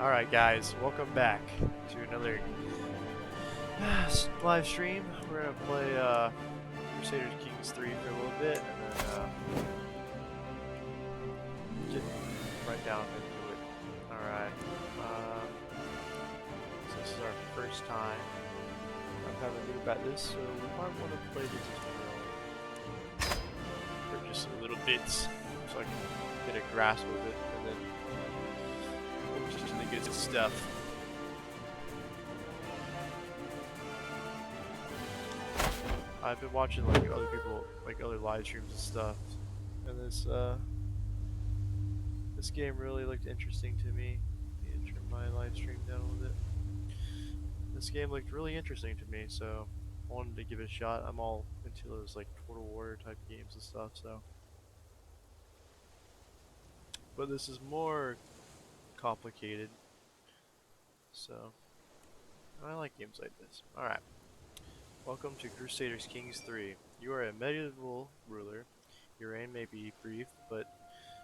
Alright guys, welcome back to another live stream. We're gonna play Crusader Kings 3 for a little bit and then get right down into it. Alright, so this is our first time of having to about this, so we might want to play this as well for just a little bits so I can get a grasp of it and then we'll just gonna get stuff. I've been watching like other people, like other live streams and stuff, and this game really looked interesting to me. Let me turn my live stream down a little bit. This game looked really interesting to me, so I wanted to give it a shot. I'm all into those like Total War type games and stuff, so. But this is more complicated, so I like games like this. Alright, welcome to Crusaders Kings 3. You are a medieval ruler. Your reign may be brief, but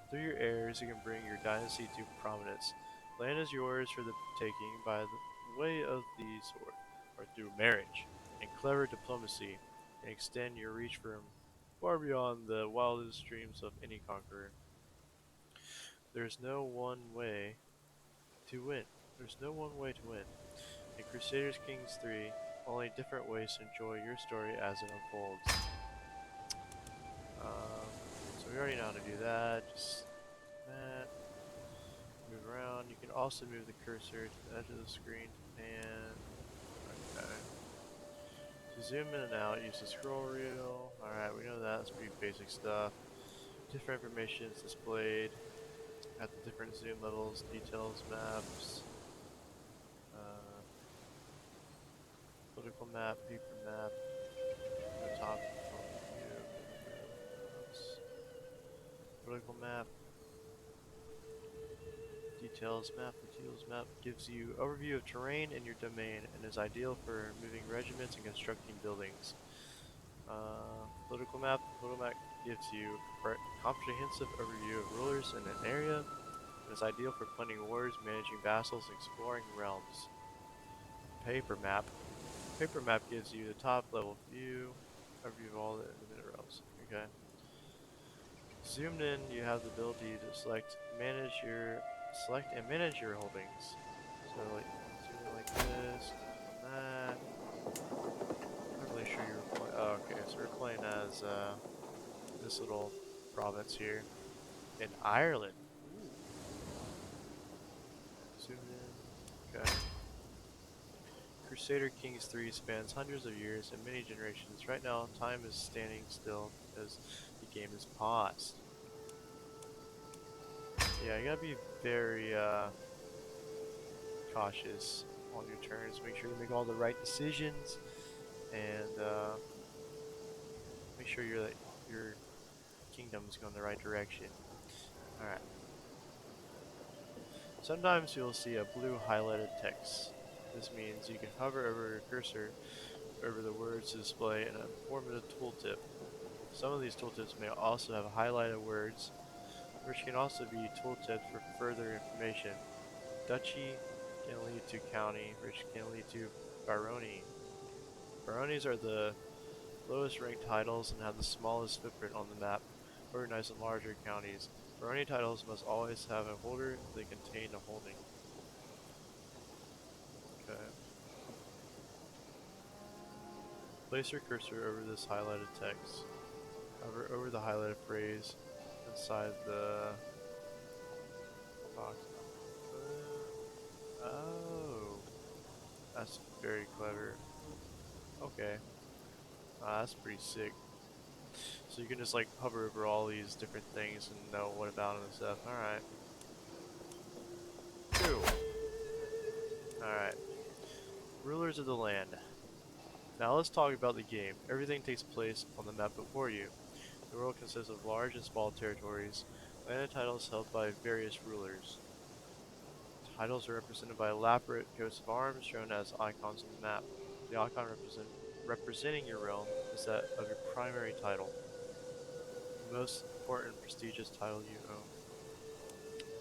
through your heirs, you can bring your dynasty to prominence. Land is yours for the taking by the way of the sword, or through marriage and clever diplomacy, and extend your reach from far beyond the wildest dreams of any conqueror. There is no one way to win. There's no one way to win. In Crusaders Kings 3, only different ways to enjoy your story as it unfolds. So we already know how to do that. Just that. Move around. You can also move the cursor to the edge of the screen to pan. Okay. To zoom in and out, use the scroll wheel. Alright, we know that. That's pretty basic stuff. Different information is displayed at the different zoom levels, details, maps, uh, political map, paper map, the top view, political map. Details map gives you overview of terrain in your domain and is ideal for moving regiments and constructing buildings. Political map gives you a comprehensive overview of rulers in an area and is ideal for planning wars, managing vassals, and exploring realms. Paper map gives you the top level overview of all the independent realms. Okay. Zoomed in, you have the ability to select and manage your holdings. So like zoom in like this, on that. I'm not really sure you're playing. Oh, okay, so we're playing as this little province here in Ireland. Ooh. Zoom in. Okay. Crusader Kings 3 spans hundreds of years and many generations. Right now, time is standing still because the game is paused. Yeah, you gotta be very cautious on your turns. Make sure you make all the right decisions, and make sure your kingdom is going the right direction. All right. Sometimes you'll see a blue highlighted text. This means you can hover over your cursor over the words to display an informative tooltip. Some of these tooltips may also have highlighted words, which can also be tooltips for further information. Duchy can lead to county, which can lead to barony. Baronies are the lowest ranked titles and have the smallest footprint on the map, organized in larger counties. Barony titles must always have a holder if they contain a holding. Okay. Place your cursor over this highlighted text. Hover over the highlighted phrase inside the box. Oh, that's very clever. Okay, that's pretty sick. So you can just like hover over all these different things and know what about them and stuff. Alright. Cool. Alright. Rulers of the land. Now let's talk about the game. Everything takes place on the map before you. The world consists of large and small territories, land titles held by various rulers. Titles are represented by elaborate coats of arms shown as icons on the map. The icon representing your realm is that of your primary title, the most important prestigious title you own.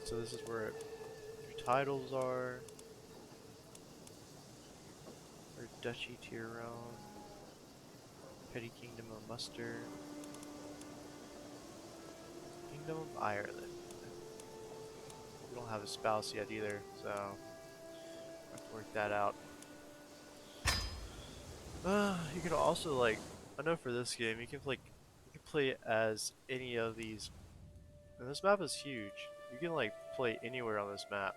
So this is where your titles are, or Duchy Tyrone, Petty Kingdom of Munster, Kingdom of Ireland. We don't have a spouse yet either, so I have to work that out. You can also like, I know for this game you can play as any of these. And this map is huge. You can like play anywhere on this map,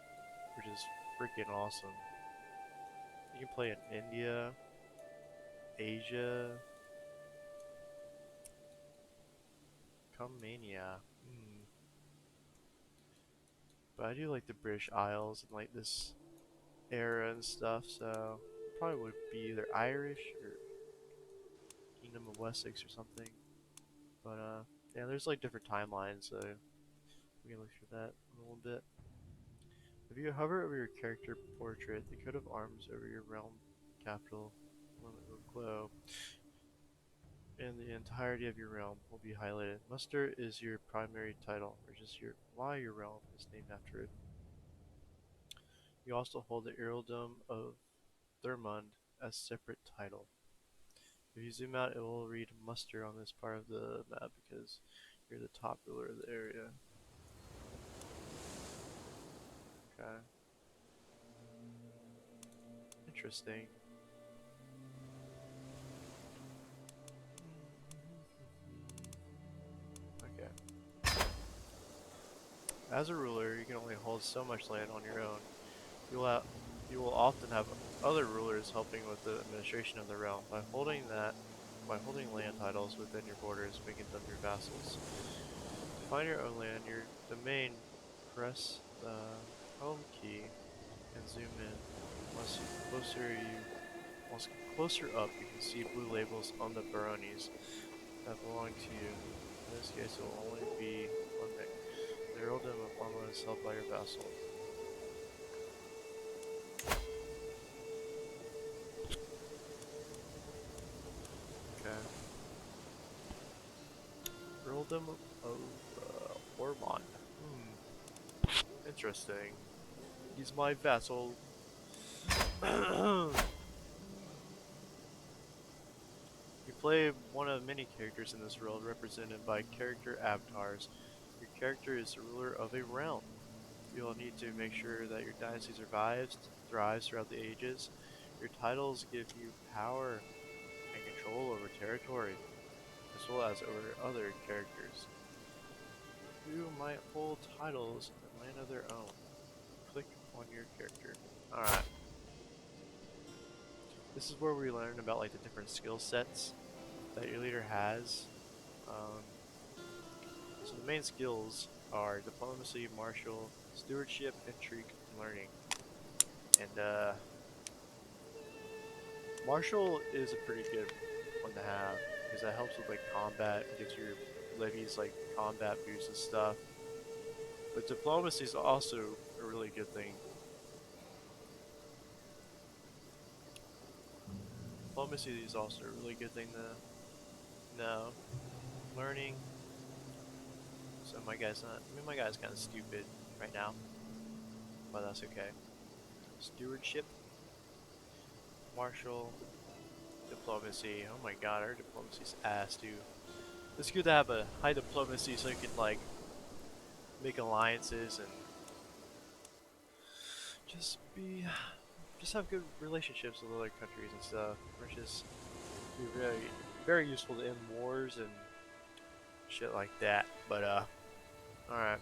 which is freaking awesome. You can play in India, Asia, Comania. But I do like the British Isles and like this era and stuff, so probably would be either Irish or Kingdom of Wessex or something. But yeah, there's like different timelines, so we can look through that in a little bit. If you hover over your character portrait, the coat of arms over your realm capital will glow, and the entirety of your realm will be highlighted. Muster is your primary title, or just why your realm is named after it. You also hold the earldom of Thurmund as separate title. If you zoom out, it will read Muster on this part of the map because you're the top ruler of the area. Okay. Interesting. Okay. As a ruler, you can only hold so much land on your own. You will often have other rulers helping with the administration of the realm. By holding land titles within your borders, making them your vassals. To find your own land, your domain, press the home key and zoom in. Once once closer up, you can see blue labels on the baronies that belong to you. In this case, it will only be one thing. The earldom of Ormond is held by your vassal. Okay. Earldom of Ormond. Interesting. He's my vassal. You play one of many characters in this world represented by character avatars. Your character is the ruler of a realm. You'll need to make sure that your dynasty thrives throughout the ages. Your titles give you power and control over territory, as well as over other characters. You might hold titles and land of their own. Click on your character. Alright. This is where we learn about like the different skill sets that your leader has. Um, so the main skills are diplomacy, martial, stewardship, intrigue, and learning. And martial is a pretty good one to have because that helps with like combat, gives your levies like combat boosts and stuff. But diplomacy is also a really good thing. Diplomacy is also a really good thing to know. Learning. So my guy's not. I mean, my guy's kind of stupid right now, but that's okay. Stewardship, martial, diplomacy. Oh my god, our diplomacy's ass, dude. It's good to have a high diplomacy so you can like make alliances and just be, just have good relationships with other countries and stuff, which is be very useful to end wars and shit like that. But alright.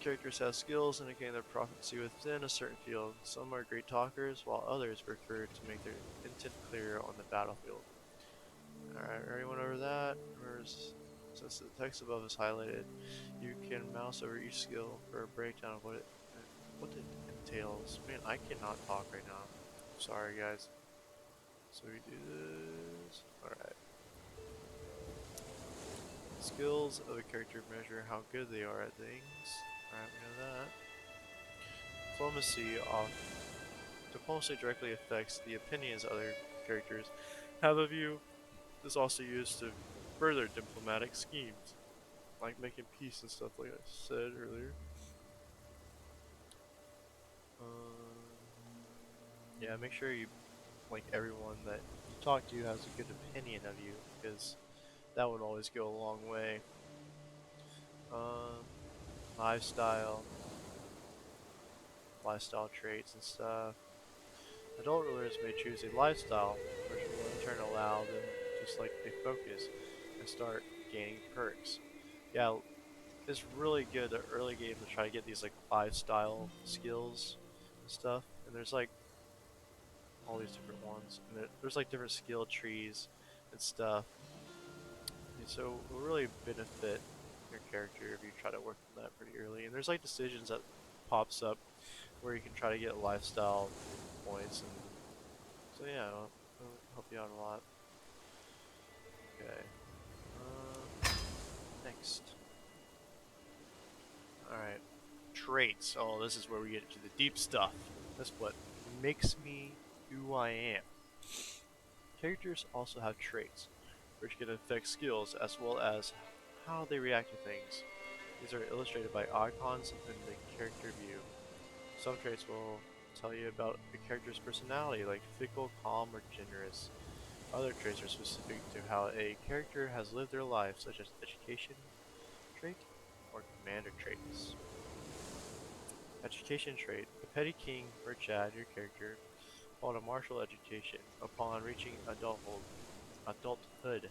Characters have skills indicating their proficiency within a certain field. Some are great talkers, while others prefer to make their intent clear on the battlefield. Alright, everyone over that? Since the text above is highlighted, you can mouse over each skill for a breakdown of what it entails. Man, I cannot talk right now. Sorry, guys. So we do this. Alright. Skills of a character measure how good they are at things. Alright, we know that. Diplomacy directly affects the opinions other characters have of you. This is also used to further diplomatic schemes, like making peace and stuff like I said earlier. Yeah, make sure you like everyone that you talk to has a good opinion of you, because that would always go a long way. Um, lifestyle, lifestyle traits and stuff. Adult rulers may choose a lifestyle, which will in turn allow them to select a focus and start gaining perks. Yeah, it's really good at early game to try to get these like lifestyle skills and stuff. And there's like all these different ones, and there's like different skill trees and stuff. And so it will really benefit your character if you try to work on that pretty early. And there's like decisions that pops up where you can try to get lifestyle points, and so yeah, it'll help you out a lot. Okay. Next. All right. Traits. Oh, this is where we get into the deep stuff. That's what makes me who I am. Characters also have traits, which can affect skills as well as how they react to things. These are illustrated by icons in the character view. Some traits will tell you about a character's personality, like fickle, calm, or generous. Other traits are specific to how a character has lived their life, such as education trait or commander traits. Education trait. The petty king or Chad, your character, followed a martial education. Upon reaching adulthood,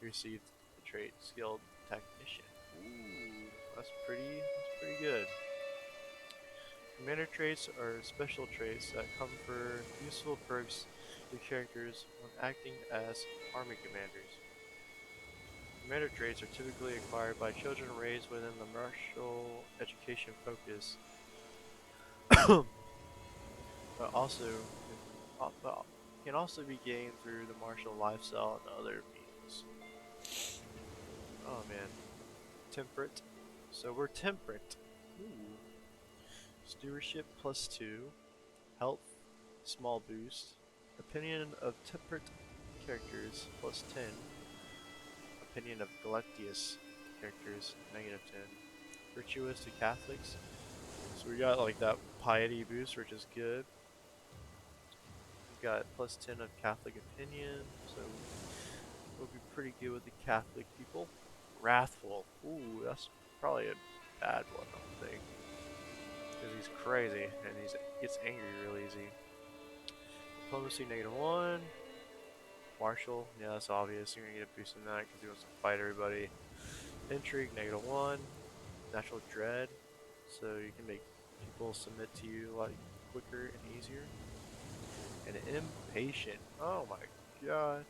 you received the trait skilled tactician. Ooh, that's pretty good. Commander traits are special traits that confer useful perks to characters when acting as army commanders. Commander traits are typically acquired by children raised within the martial education focus, but but can also be gained through the martial lifestyle and other means. Oh man, temperate. So we're temperate. Ooh. Stewardship +2, health, small boost, opinion of temperate characters +10, opinion of Galactius characters -10, virtuous to Catholics. So we got like that piety boost, which is good. We got +10 of Catholic opinion, so we'll be pretty good with the Catholic people. Wrathful. Ooh, that's probably a bad one, I don't think. Because he's crazy and he gets angry real easy. Diplomacy -1. Martial, yeah, that's obvious. You're gonna get a boost in that because he wants to fight everybody. Intrigue -1. Natural dread, so you can make people submit to you like quicker and easier. And impatient. Oh my god.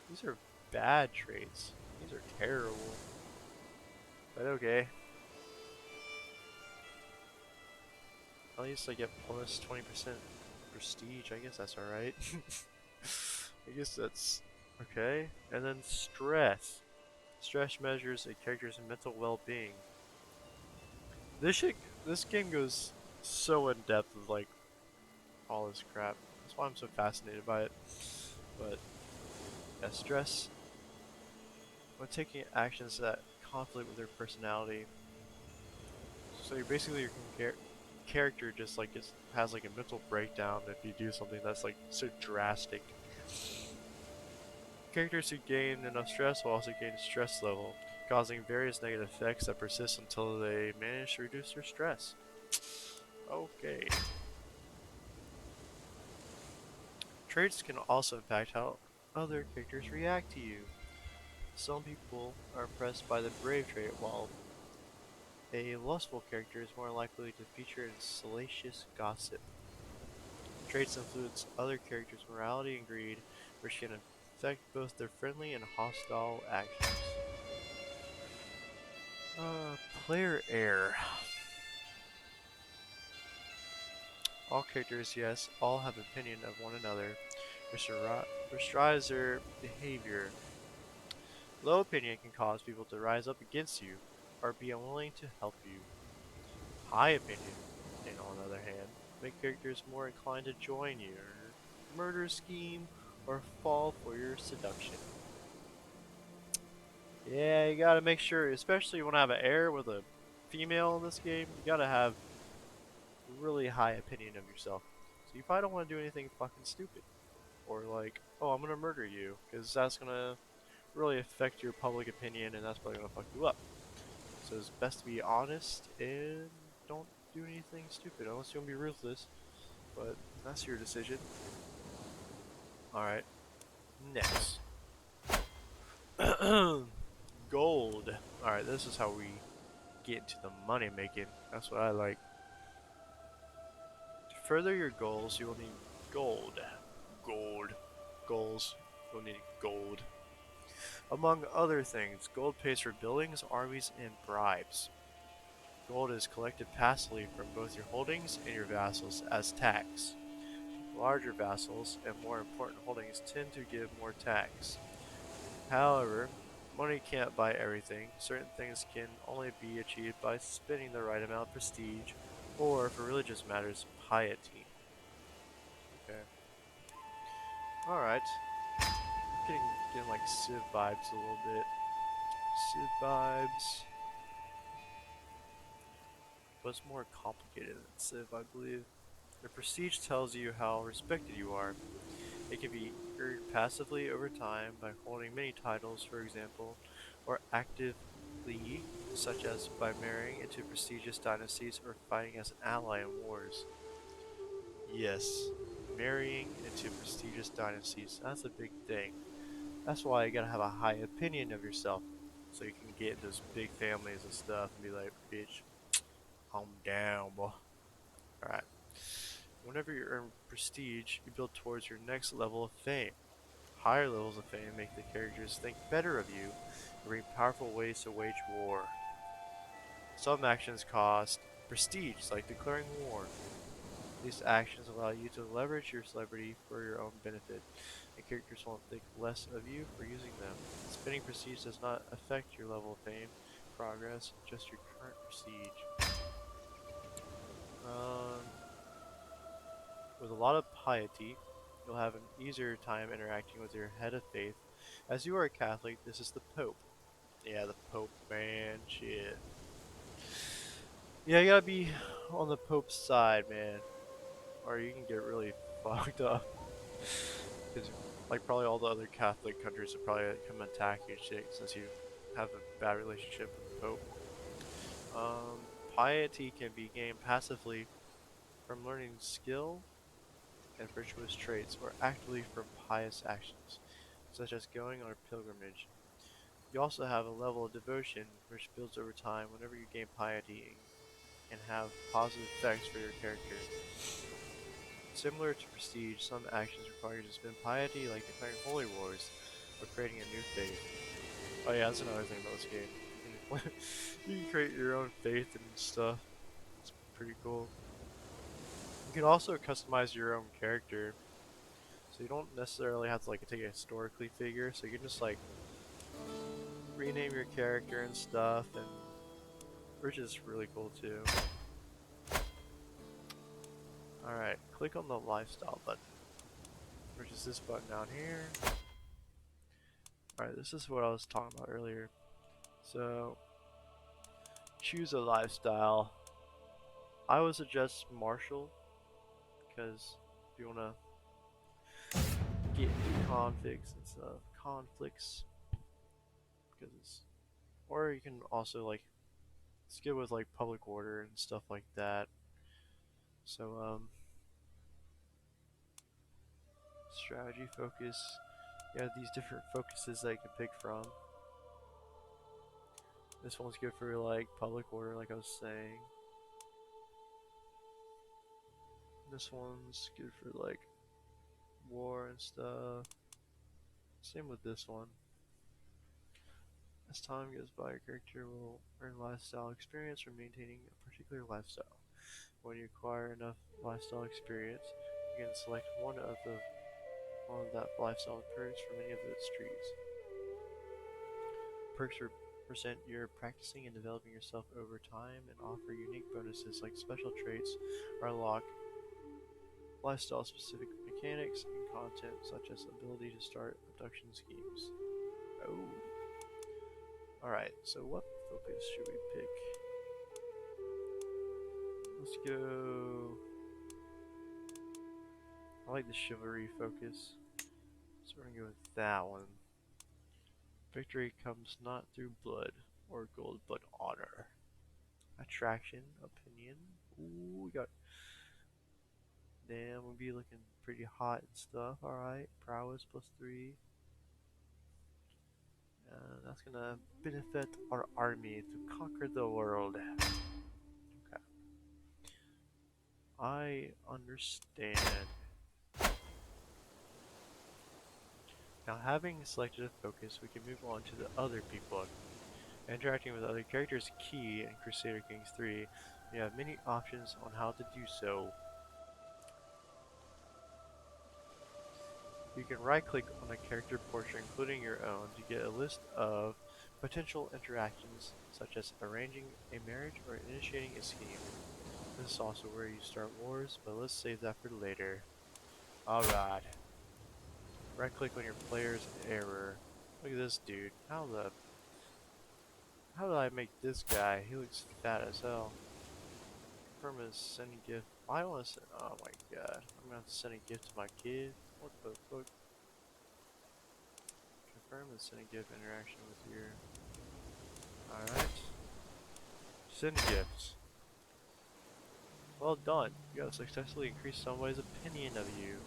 These are bad traits. These are terrible. But okay. At least I get plus 20% prestige. I guess that's alright. I guess that's okay. And then stress. Stress measures a character's mental well-being. This game goes so in depth with like all this crap. That's why I'm so fascinated by it. But yeah, stress when taking actions that conflict with their personality. So you're basically your character just like has like a mental breakdown if you do something that's like so drastic. Characters who gain enough stress will also gain stress level, causing various negative effects that persist until they manage to reduce their stress. Okay. Traits can also impact how other characters react to you. Some people are impressed by the brave trait, while a lustful character is more likely to feature in salacious gossip. Traits influence other characters' morality and greed, which can affect both their friendly and hostile actions. Player error. All characters, yes, all have opinion of one another, which drives their behavior. Low opinion can cause people to rise up against you, or be unwilling to help you. High opinion, on the other hand, make characters more inclined to join your murder scheme or fall for your seduction. Yeah, you gotta make sure, especially when I have an heir with a female in this game, you gotta have really high opinion of yourself. So you probably don't want to do anything fucking stupid. Or like, oh, I'm gonna murder you, because that's gonna really affect your public opinion, and that's probably gonna fuck you up. So it's best to be honest and don't do anything stupid unless you want to be ruthless. But that's your decision. Alright, next. Gold. Alright, this is how we get into the money making. That's what I like. To further your goals, you will need gold. Gold. Goals. You'll need gold. Among other things, gold pays for buildings, armies, and bribes. Gold is collected passively from both your holdings and your vassals as tax. Larger vassals and more important holdings tend to give more tax. However, money can't buy everything. Certain things can only be achieved by spending the right amount of prestige, or for religious matters, piety. Okay. Alright. Getting like Civ vibes a little bit. Civ vibes. But it's more complicated than Civ, I believe. The prestige tells you how respected you are. It can be earned passively over time by holding many titles, for example, or actively, such as by marrying into prestigious dynasties or fighting as an ally in wars. Yes, marrying into prestigious dynasties, that's a big thing. That's why you gotta have a high opinion of yourself, so you can get in those big families and stuff and be like, bitch, I'm down, boy. Alright. Whenever you earn prestige, you build towards your next level of fame. Higher levels of fame make the characters think better of you and bring powerful ways to wage war. Some actions cost prestige, like declaring war. These actions allow you to leverage your celebrity for your own benefit, and characters won't think less of you for using them. Spending prestige does not affect your level of fame, progress, just your current prestige. Um, with a lot of piety, you'll have an easier time interacting with your head of faith. As you are a Catholic, this is the Pope. Yeah, the Pope, man, shit. Yeah, you gotta be on the Pope's side, man, or you can get really fucked up. Because, like, probably all the other Catholic countries would probably come attack you and shit since you have a bad relationship with the Pope. Um, Piety can be gained passively from learning skill and virtuous traits, or actively from pious actions, such as going on a pilgrimage. You also have a level of devotion, which builds over time whenever you gain piety and have positive effects for your character. Similar to prestige, some actions require you to spend piety, like declaring holy wars or creating a new faith. Oh yeah, that's another thing about this game. You can create your own faith and stuff. It's pretty cool. You can also customize your own character, so you don't necessarily have to like take a historically figure. So you can just like rename your character and stuff, and which is really cool too. Alright, click on the lifestyle button, which is this button down here. Alright, this is what I was talking about earlier. So, choose a lifestyle. I would suggest martial, because if you want to get into conflicts and stuff, because it's, or you can also like skip with like public order and stuff like that. So, strategy focus. You have these different focuses that you can pick from. This one's good for like public order, like I was saying. This one's good for like war and stuff. Same with this one. As time goes by, your character will earn lifestyle experience from maintaining a particular lifestyle. When you acquire enough lifestyle experience, you can select one of that lifestyle perks from any of its trees. Perks represent your practicing and developing yourself over time and offer unique bonuses like special traits or unlock lifestyle specific mechanics and content such as ability to start abduction schemes. Oh. Alright, so what focus should we pick? Let's go like the chivalry focus, so we're gonna go with that one. Victory comes not through blood or gold, but honor. Attraction, opinion. Ooh, we got. Damn, we'll be looking pretty hot and stuff. Alright, prowess +3. That's gonna benefit our army to conquer the world. Okay. I understand. Now, having selected a focus, we can move on to the other people. Interacting with other characters is key in Crusader Kings 3. You have many options on how to do so. You can right-click on a character portrait, including your own, to get a list of potential interactions, such as arranging a marriage or initiating a scheme. This is also where you start wars, but let's save that for later. Alright. Right-click on your player's error. Look at this dude. How did I make this guy? He looks fat as hell. Confirm his sending gift. I want to send. Oh my god. I'm gonna have to send a gift to my kid. What the fuck? Confirm the sending gift interaction with your. Alright. Send gifts. Well done. You have successfully increased somebody's opinion of you.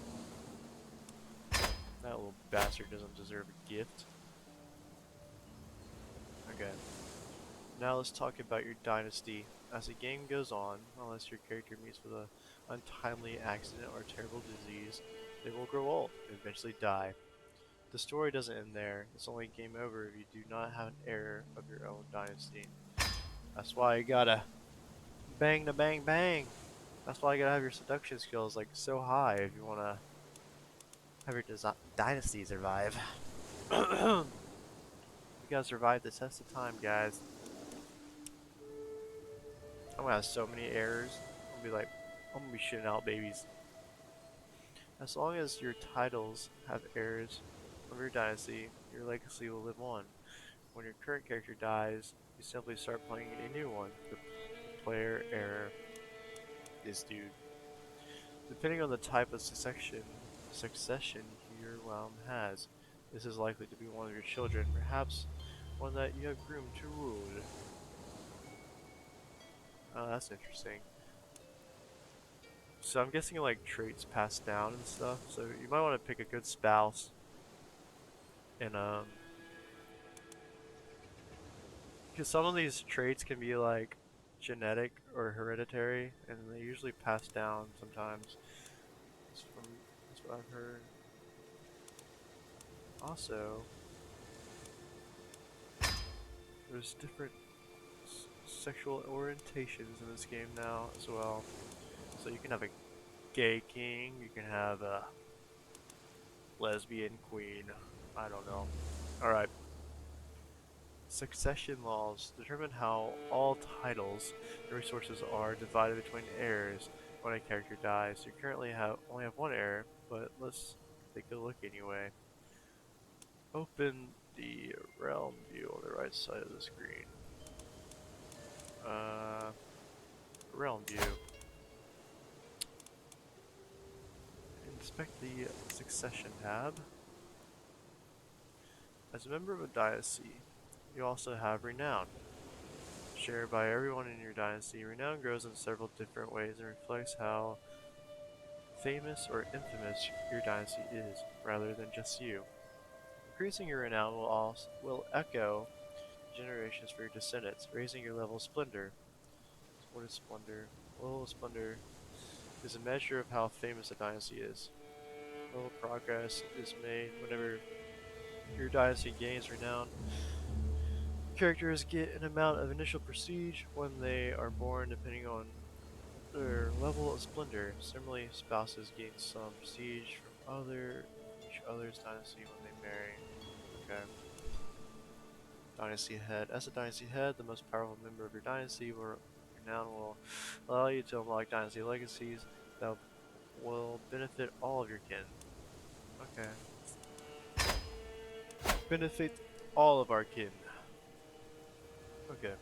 That little bastard doesn't deserve a gift. Okay. Now let's talk about your dynasty. As the game goes on, unless your character meets with an untimely accident or terrible disease, they will grow old and eventually die. The story doesn't end there. It's only game over if you do not have an heir of your own dynasty. That's why you gotta bang the bang bang. That's why you gotta have your seduction skills like so high if you wanna have your dynasty survive. You gotta survive the test of time, guys. I'm gonna have so many errors. I'm gonna be shitting out babies. As long as your titles have heirs of your dynasty, your legacy will live on. When your current character dies, you simply start playing a new one. The player heir, this dude. Depending on the type of succession your realm has, this is likely to be one of your children, perhaps one that you have groomed to rule. Oh, that's interesting. So I'm guessing like traits passed down and stuff. So you might want to pick a good spouse, and because some of these traits can be like genetic or hereditary, and they usually pass down sometimes. That's what I've heard. Also, there's different sexual orientations in this game now as well. So you can have a gay king, you can have a lesbian queen. I don't know. Alright. Succession laws determine how all titles and resources are divided between heirs when a character dies. You currently only have one heir, but let's take a look anyway. Open the realm view on the right side of the screen. Realm view. Inspect the succession tab. As a member of a dynasty, you also have renown. Shared by everyone in your dynasty, renown grows in several different ways and reflects how famous or infamous your dynasty is, rather than just you. Increasing your renown will echo generations for your descendants, raising your level of splendor. What is splendor? Level of splendor is a measure of how famous a dynasty is. Little progress is made whenever your dynasty gains renown. Characters get an amount of initial prestige when they are born, depending on their level of splendor. Similarly, spouses gain some prestige from each other's dynasty when they marry. Okay. Dynasty head. As a dynasty head, the most powerful member of your dynasty renown will allow you to unlock dynasty legacies that will benefit all of your kin. Okay. Benefit all of our kin. Okay.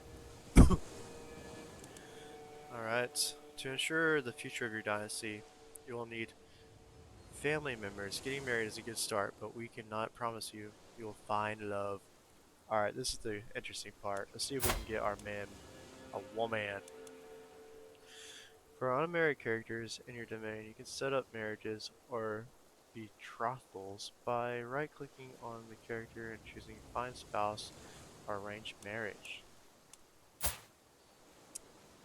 Alright. To ensure the future of your dynasty, you will need family members. Getting married is a good start, but we cannot promise you will find love. Alright, this is the interesting part. Let's see if we can get our man a woman. For unmarried characters in your domain, you can set up marriages or betrothals by right-clicking on the character and choosing Find Spouse or Arranged Marriage.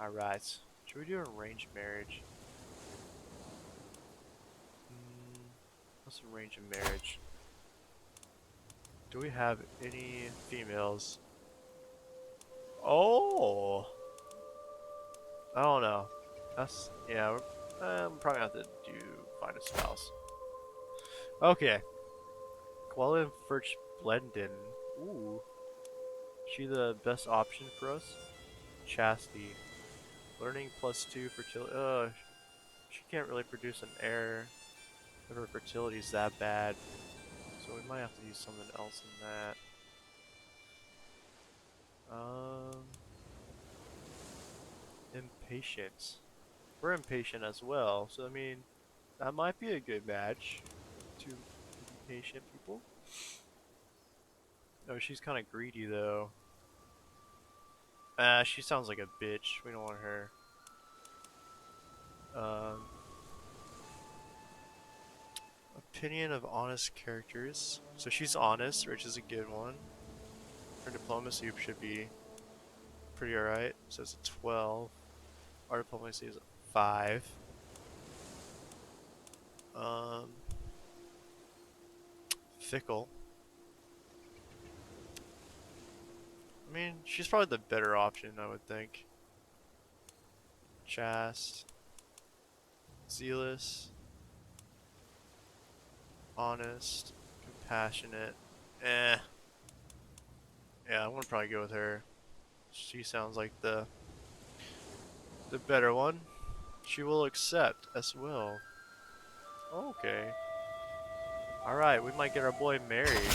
Alright, should we do arranged marriage? Let's arrange a marriage. Do we have any females? Oh! I don't know. That's, yeah, I'm probably gonna have to do Find a Spouse. Okay. Quellen Firch Blendon. Ooh. She the best option for us? Chastity. Learning +2 fertility. She can't really produce an heir if her fertility's that bad. So we might have to use something else in that. Impatience. We're impatient as well, so I mean, that might be a good match. Two impatient people. Oh, she's kind of greedy though. She sounds like a bitch. We don't want her. Um, Opinion of honest characters. So she's honest, which is a good one. Her diplomacy should be pretty alright. So it's a 12. Our diplomacy is a 5. Fickle. I mean, she's probably the better option, I would think. Chaste. Zealous. Honest. Compassionate. Eh. Yeah, I'm gonna probably go with her. She sounds like the better one. She will accept as well. Okay. Alright, we might get our boy married.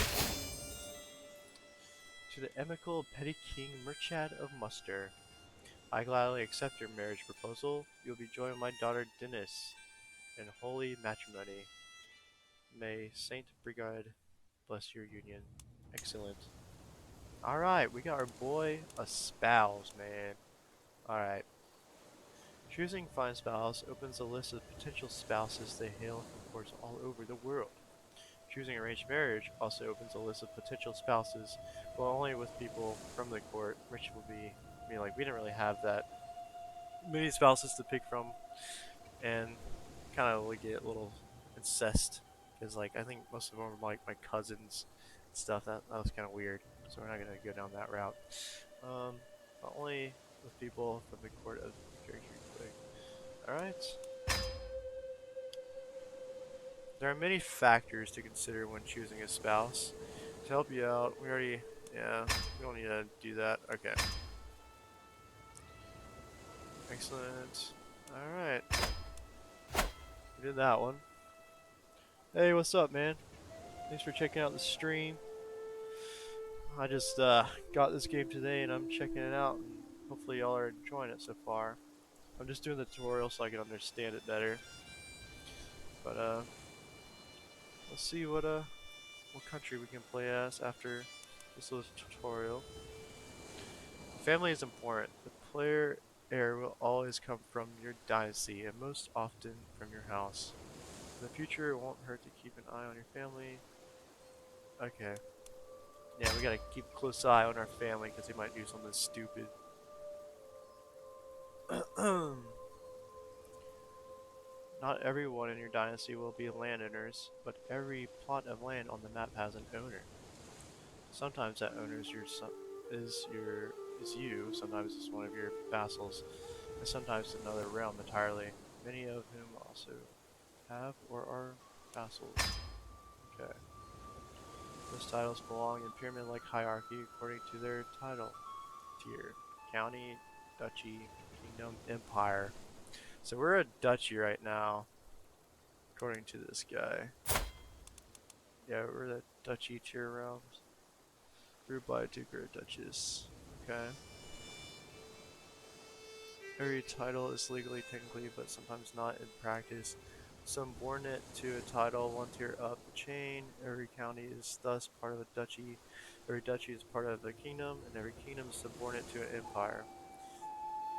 To the Emical Petty King Murchad of Muster. I gladly accept your marriage proposal. You'll be joining my daughter Dennis in holy matrimony. May Saint Brigade bless your union. Excellent. Alright, we got our boy a spouse, man. Alright. Choosing Find Spouse opens a list of potential spouses that hail from courts all over the world. Choosing arranged marriage also opens a list of potential spouses, but only with people from the court, which will be, I mean, like, we didn't really have that many spouses to pick from, and kind of like get a little incest, because, like, I think most of them are, like, my cousins and stuff. That was kind of weird, so we're not going to go down that route. But only with people from the court of the character you pick. Alright. There are many factors to consider when choosing a spouse. To help you out, we don't need to do that. Okay. Excellent. Alright. We did that one. Hey, what's up, man? Thanks for checking out the stream. I just got this game today and I'm checking it out, and hopefully y'all are enjoying it so far. I'm just doing the tutorial so I can understand it better. But let's see what country we can play as after this little tutorial. Family is important. The player heir will always come from your dynasty, and most often from your house. In the future, it won't hurt to keep an eye on your family. Okay. Yeah, we gotta keep a close eye on our family, because they might do something stupid. Not everyone in your dynasty will be landowners, but every plot of land on the map has an owner. Sometimes that owner is you, sometimes it's one of your vassals, and sometimes another realm entirely, many of whom also have or are vassals. Okay. Those titles belong in pyramid-like hierarchy according to their title tier. County, duchy, kingdom, empire. So we're a duchy right now, according to this guy. Yeah, we're the duchy tier realms. Ruled by a duke or a duchess. Okay. Every title is legally, technically, but sometimes not in practice, subordinate to a title one tier up the chain. Every county is thus part of a duchy. Every duchy is part of a kingdom, and every kingdom is subordinate to an empire.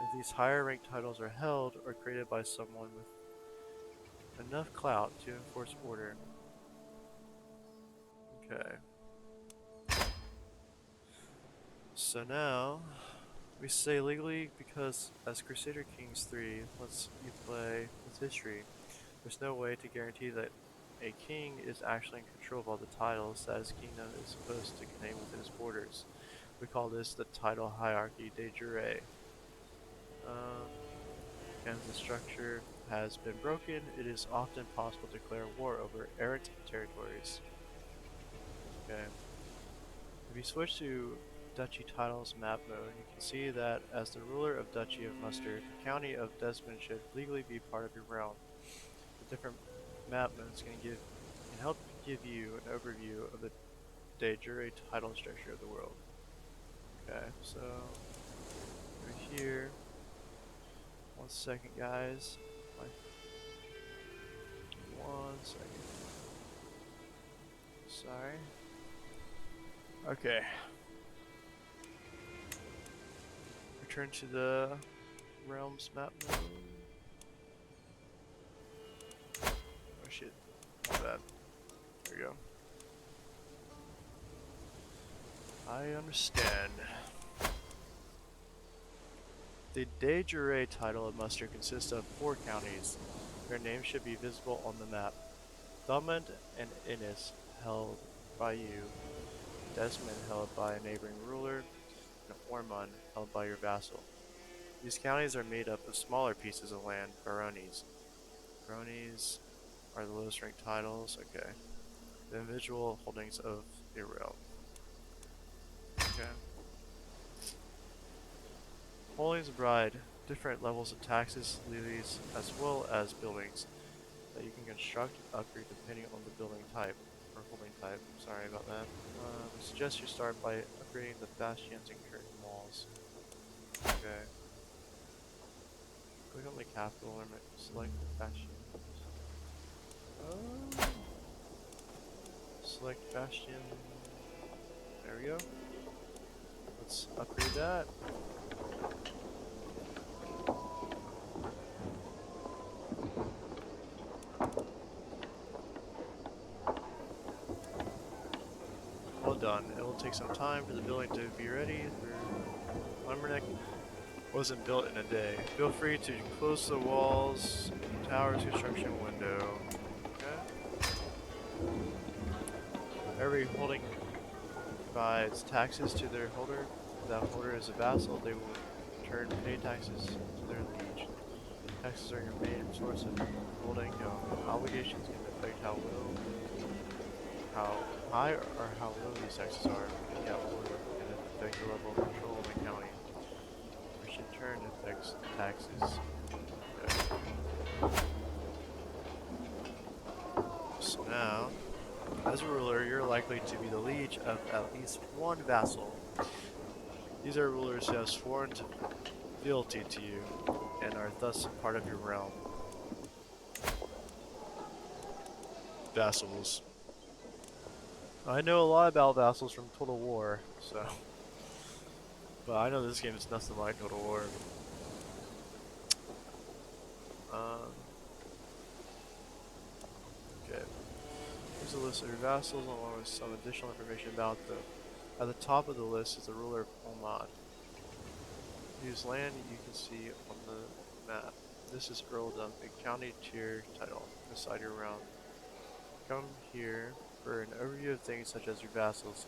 If these higher ranked titles are held or created by someone with enough clout to enforce order. Okay. So now we say legally because as Crusader Kings 3 lets you play with history. There's no way to guarantee that a king is actually in control of all the titles that his kingdom is supposed to contain within its borders. We call this the title hierarchy de jure. Um, and the structure has been broken, it is often possible to declare war over errant territories. Okay. If you switch to Duchy Titles map mode, you can see that as the ruler of Duchy of Mustard, the county of Desmond should legally be part of your realm. The different map modes can help give you an overview of the de jure title structure of the world. Okay, so over here, 1 second guys, like 1 second, sorry. Okay, return to the realms map mode. Oh shit, my bad, there we go. I understand. The de jure title of Munster consists of 4 counties. Their names should be visible on the map. Thomond and Innis held by you, Desmond held by a neighboring ruler, and Ormond held by your vassal. These counties are made up of smaller pieces of land, baronies. Baronies are the lowest ranked titles, okay. The individual holdings of a realm. Okay. Holdings bride, different levels of taxes, levies, as well as buildings that you can construct and upgrade depending on the building type, or holding type, sorry about that. We suggest you start by upgrading the bastions and curtain walls. Okay. Click on the capital and select the bastion. Select bastion. There we go. Let's upgrade that. Well done. It will take some time for the building to be ready. Limerick wasn't built in a day. Feel free to close the walls, towers construction window. Okay. Every holding provides taxes to their holder. If that holder is a vassal, they will in turn pay taxes to their liege. Taxes are your main source of holding. Obligations can affect how high or how low these taxes are. The cap holder can affect the level of control in the county, which in turn affects the taxes. Okay. So now, as a ruler, you're likely to be the liege of at least one vassal. These are rulers who have sworn fealty to you and are thus part of your realm. Vassals. I know a lot about vassals from Total War, so. But I know this game is nothing like Total War. Okay. Here's a list of your vassals along with some additional information about them. At the top of the list is the ruler of Ormond, whose land you can see on the map. This is earldom, a county tier title beside your realm. Come here for an overview of things such as your vassals.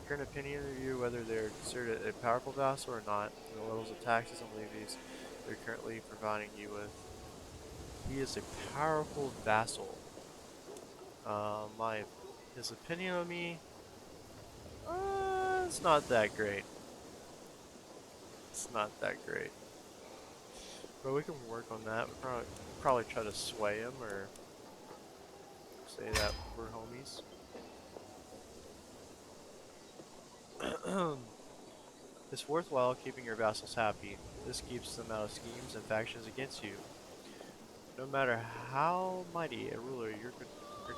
Current opinion review whether they are considered a powerful vassal or not, and the levels of taxes and levies they're currently providing you with. He is a powerful vassal. His opinion of me, it's not that great. It's not that great. But we can work on that. We'll probably try to sway him or say that we're homies. It's worthwhile keeping your vassals happy. This keeps them out of schemes and factions against you. No matter how mighty a ruler your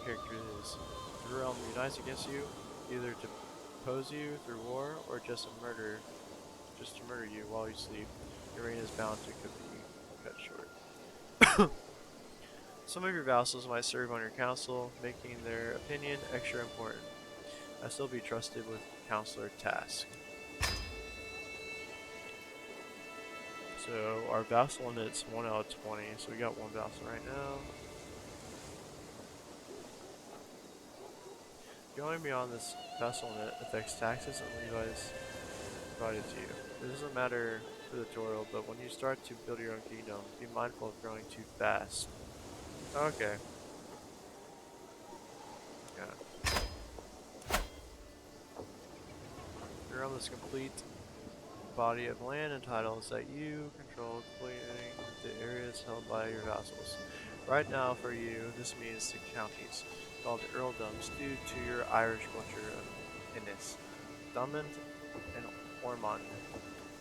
character is, the realm unites against you, either to oppose you through war or just to murder you while you sleep. Your reign is bound to could be cut short. Some of your vassals might serve on your council, making their opinion extra important. I still be trusted with counselor tasks. So our vassal limit's 1 out of 20, so we got one vassal right now. Going beyond this vassal limit affects taxes and levies provided to you. This doesn't matter for the tutorial, but when you start to build your own kingdom, be mindful of growing too fast. Okay. Yeah. Your realm is complete body of land and titles that you control, including the areas held by your vassals. Right now, for you, this means the counties, called earldoms, due to your Irish culture of Innis, Thomond, and Ormond.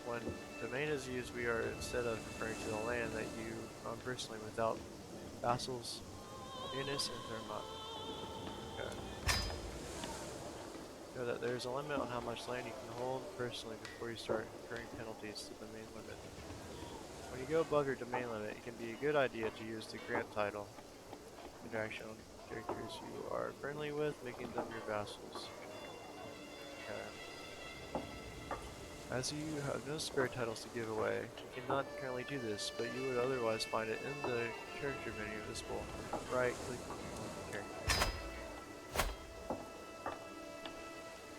When domain is used, we are instead of referring to the land that you own personally without vassals, Innis, and Thermont. Okay. Know that there is a limit on how much land you can hold personally before you start incurring penalties to the domain limit. When you go above your domain limit, it can be a good idea to use the grant title interaction on characters you are friendly with, making them your vassals. Okay. As you have no spare titles to give away, you cannot currently do this, but you would otherwise find it in the character menu visible. Right-clicking on the character.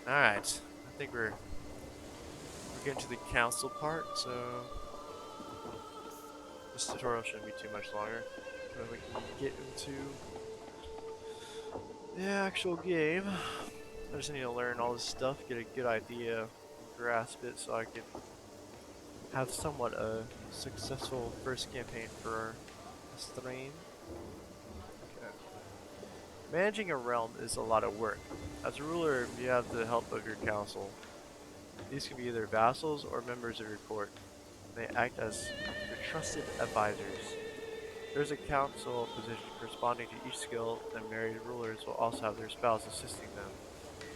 Alright, I think we're getting to the council part, so this tutorial shouldn't be too much longer. So we can get into the actual game. I just need to learn all this stuff, get a good idea, grasp it, so I can have somewhat a successful first campaign for a stream. Okay. Managing a realm is a lot of work. As a ruler, you have the help of your council. These can be either vassals or members of your court. They act as your trusted advisors. There's a council position corresponding to each skill, and married rulers will also have their spouse assisting them.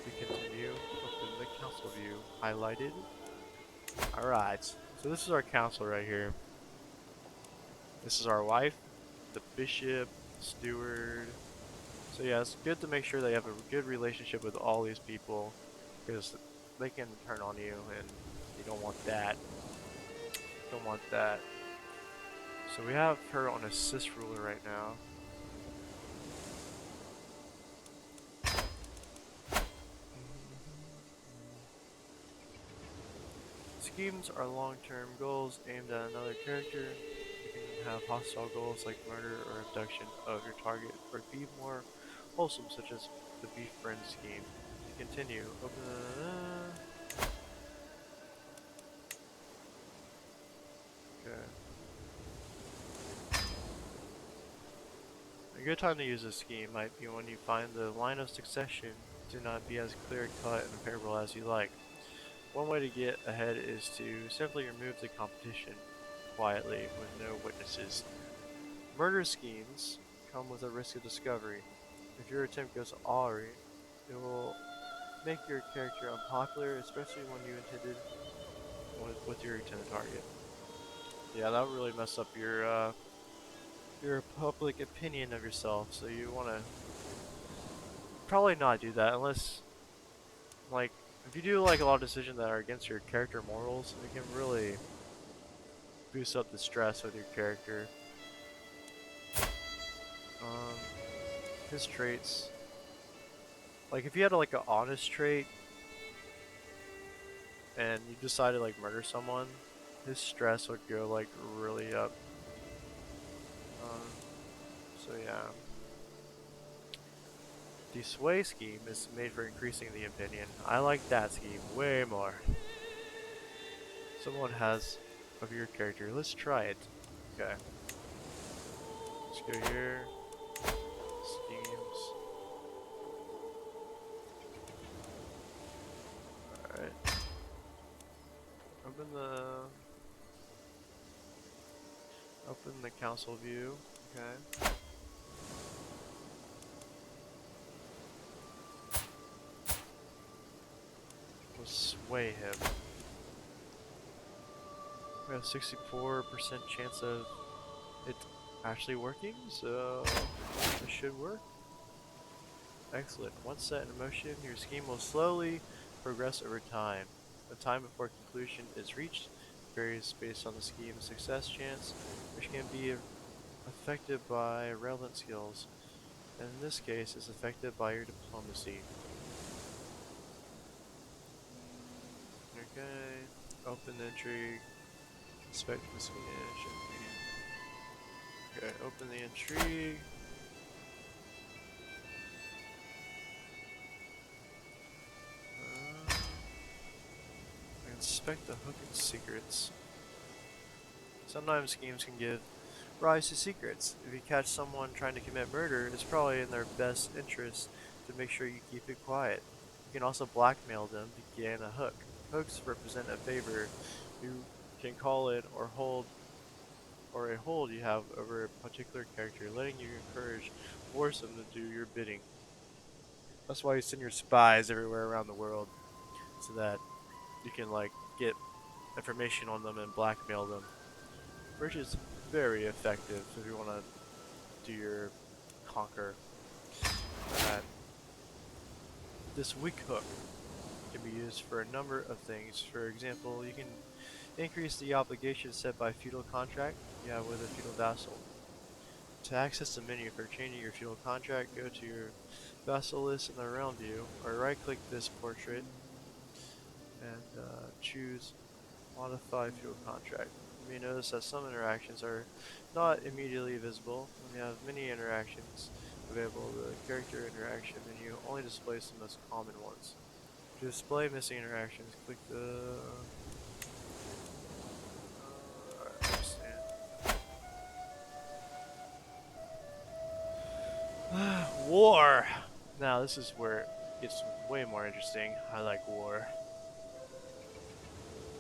To continue, open the council view, highlighted. Alright, so this is our council right here. This is our wife, the bishop, steward. So yeah, it's good to make sure they have a good relationship with all these people, because they can turn on you, and you don't want that. Don't want that. So we have her on assist ruler right now. Schemes are long-term goals aimed at another character. You can have hostile goals like murder or abduction of your target, or be more wholesome, such as the Be Friend scheme. To continue, open the... Okay. A good time to use this scheme might be when you find the line of succession to not be as clear-cut and parable as you like. One way to get ahead is to simply remove the competition quietly with no witnesses. Murder schemes come with a risk of discovery. If your attempt goes awry, it will make your character unpopular, especially when you intended with your intended target. Yeah, that would really mess up your public opinion of yourself. So you want to probably not do that unless, like, if you do like a lot of decisions that are against your character morals, it can really boost up the stress with your character. Um, his traits, like if you had like an honest trait and you decided like murder someone, his stress would go like really up. Um, so yeah. The sway scheme is made for increasing the opinion. I like that scheme way more. Someone has of your character. Let's try it. Okay. Let's go here. Schemes. Alright. Open the council view. Okay. We'll sway him. We have 64% chance of it actually working, so it should work. Excellent. Once set in motion, your scheme will slowly progress over time. The time before conclusion is reached varies based on the scheme's success chance, which can be affected by relevant skills, and in this case is affected by your diplomacy. Okay, open the intrigue, inspect the Swedish. Okay, open the intrigue. Uh, Inspect the hook and secrets. Sometimes schemes can give rise to secrets. If you catch someone trying to commit murder, it's probably in their best interest to make sure you keep it quiet. You can also blackmail them to gain a hook. Hooks represent a favor you can call in or a hold you have over a particular character, letting you encourage, force them to do your bidding. That's why you send your spies everywhere around the world, so that you can like get information on them and blackmail them, which is very effective if you want to do your conquer. Alright. This weak hook can be used for a number of things. For example, you can increase the obligation set by feudal contract you have with a feudal vassal. To access the menu for changing your feudal contract, go to your vassal list in the realm view, or right-click this portrait and choose Modify Feudal Contract. You may notice that some interactions are not immediately visible. When you have many interactions available, the character interaction menu only displays the most common ones. To display missing interactions, click the... War! Now this is where it gets way more interesting. I like war.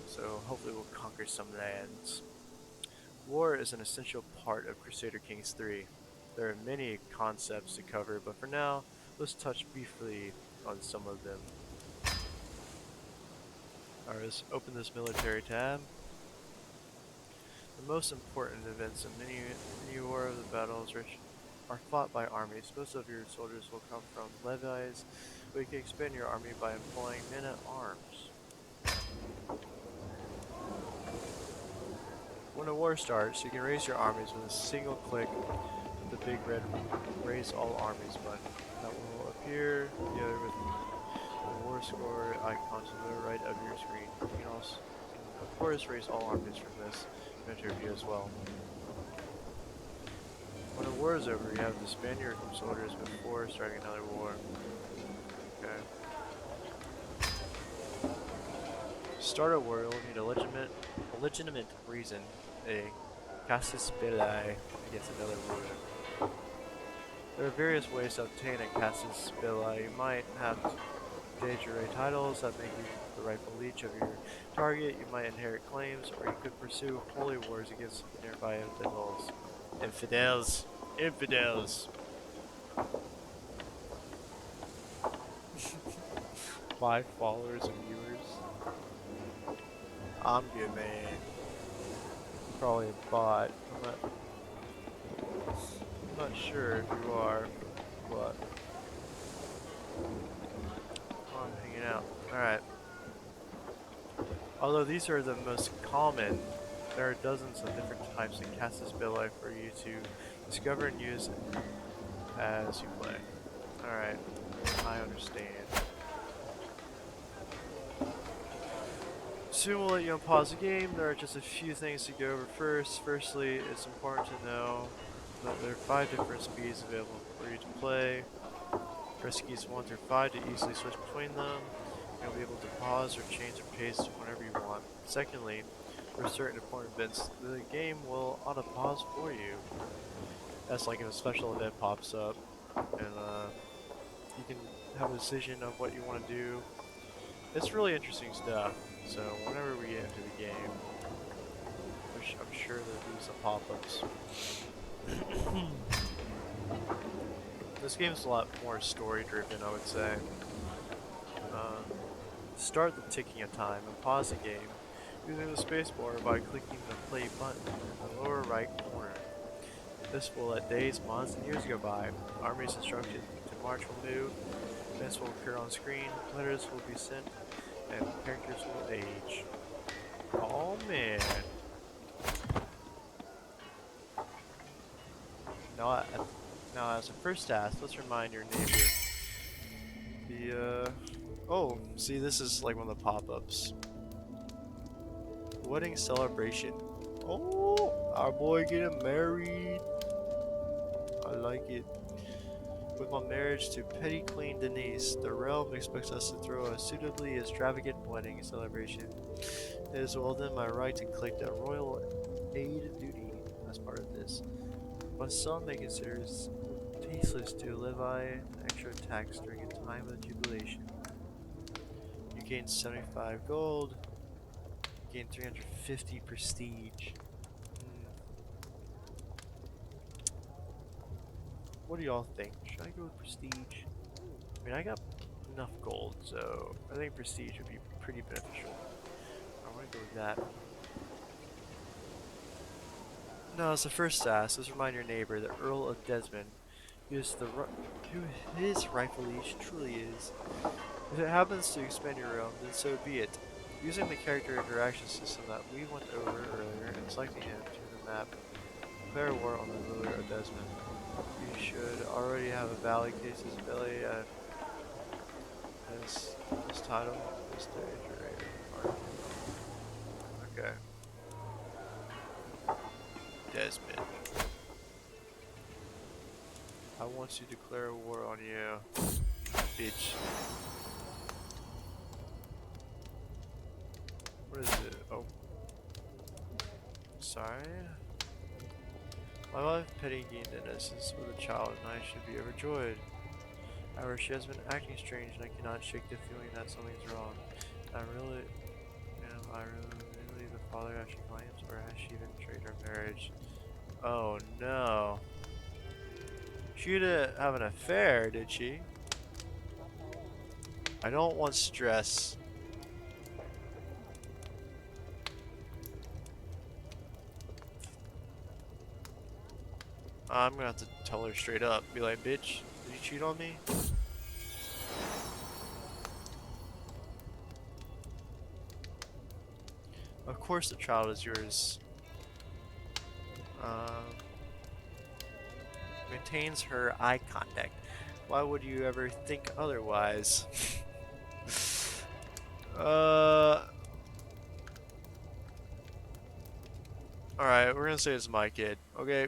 So hopefully we'll conquer some lands. War is an essential part of Crusader Kings 3. There are many concepts to cover, but for now, let's touch briefly on some of them. Alright, let's open this military tab. The most important events in many war of the battles are fought by armies. Most of your soldiers will come from levies, but you can expand your army by employing men at arms. When a war starts, you can raise your armies with a single click of the big red Raise All Armies button that will appear together with the war score icon to the right of your screen. You can also, of course, raise all armies from this view as well. When a war is over, you have to disband your soldiers before starting another war. Okay. To start a war, you'll need a legitimate reason, a casus belli against another ruler. There are various ways to obtain a casus belli. You might have de jure titles that make you the rightful liege of your target. You might inherit claims, or you could pursue holy wars against nearby infidels. Infidels! Infidels! 5 followers and viewers. I'm good, man. Probably a bot. I'm not sure if you are, but I'm hanging out. Alright. Although these are the most common, there are dozens of different types of casus belli for you to discover and use as you play. Alright, I understand. Soon we'll let you unpause the game. There are just a few things to go over first. Firstly, it's important to know that there are 5 different speeds available for you to play. Press keys 1 through 5 to easily switch between them. You'll be able to pause or change the pace whenever you want. Secondly, for certain important events, the game will auto-pause for you. That's like if a special event pops up, and you can have a decision of what you want to do. It's really interesting stuff, so whenever we get into the game, I'm sure there'll be some pop-ups. This game's a lot more story driven, I would say. Um, Start the ticking of time and pause the game using the spacebar by clicking the play button in the lower right corner. This will let days, months, and years go by. Armies instructed to march will move, events will occur on screen, letters will be sent, and characters will age. Oh man. Now, now as a first task, let's remind your neighbor. Oh, see, this is like one of the pop-ups. Wedding celebration. Oh, our boy getting married. I like it. With my marriage to Petty Queen Denise, the realm expects us to throw a suitably extravagant wedding celebration. It is well within my right to collect a royal aid duty as part of this, but some may consider it tasteless to levy an extra tax during a time of jubilation. You gain 75 gold, you gain 350 prestige. Hmm. What do y'all think? Should I go with prestige? I mean, I got enough gold, so I think prestige would be pretty beneficial. I want to go with that. No, as the first task, let's remind your neighbor, the Earl of Desmond, who his rightful liege truly is. If it happens to expand your realm, then so be it. Using the character interaction system that we went over earlier and selecting him to the map, declare war on the ruler of Desmond. You should already have a valid casus belli at this title, this stage, okay. Desmond. I want to declare war on you, bitch. What is it? Oh. Sorry. My wife, Petty, gained innocence with a child, and I should be overjoyed. However, she has been acting strange, and I cannot shake the feeling that something's wrong. Am I really the father as she claims, or has she even betrayed our marriage? Oh no. She didn't have an affair, did she? I don't want stress. I'm gonna have to tell her straight up. Be like, bitch, did you cheat on me? Of course the child is yours. Um, Maintains her eye contact. Why would you ever think otherwise? uh. Alright, we're gonna say it's my kid, okay?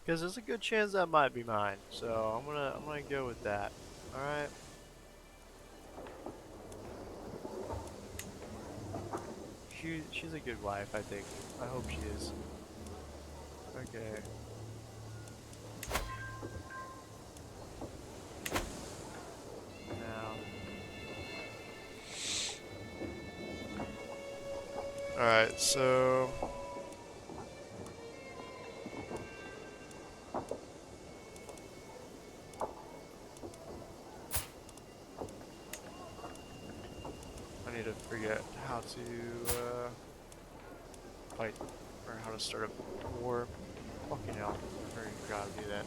Because there's a good chance that might be mine. So I'm gonna go with that. Alright. She's a good wife, I think. I hope she is. Okay. Now. Alright, so I need to forget how to fight or how to start a war. Fucking hell. I already forgot to do that.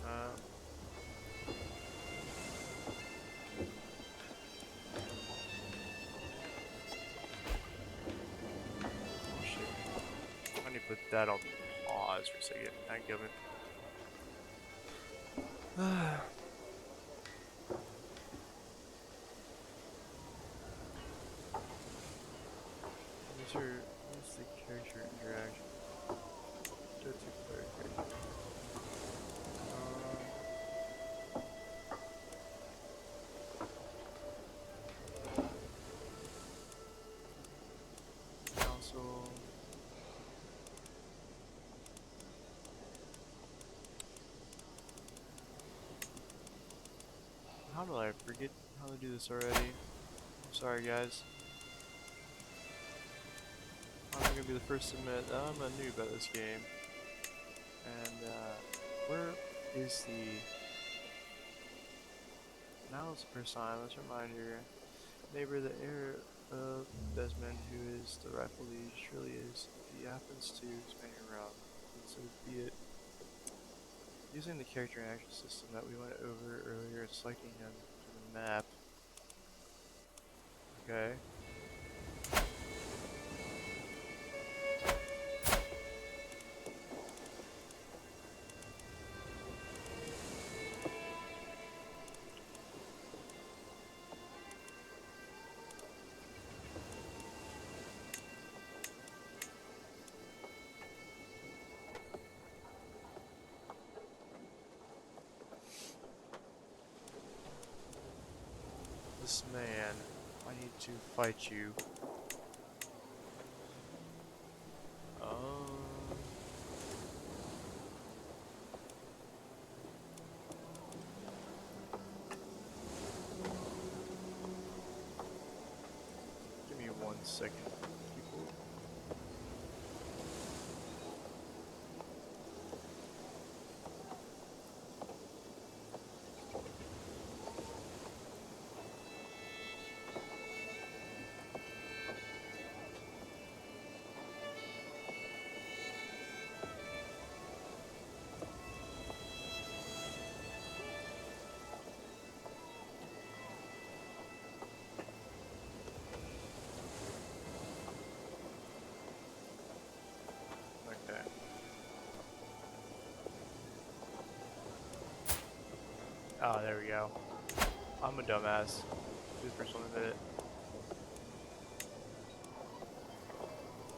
Uh, oh shit. I need to put that on pause for a second. I give it. What's the character interaction? That's a character. Council. How do I forget how to do this already? I'm sorry, guys. I'm gonna be the first to admit that I'm a noob at this game. And where is the... Now it's the first time, let's remind your neighbor the heir of Desmond, who is the rightful liege, surely is. If he happens to expand your realm, then so be it. Using the character interaction system that we went over earlier and selecting him from the map. Okay. This man, I need to fight you. Give me 1 second, people. Okay. Oh, there we go. I'm a dumbass. Be the first one to admit it.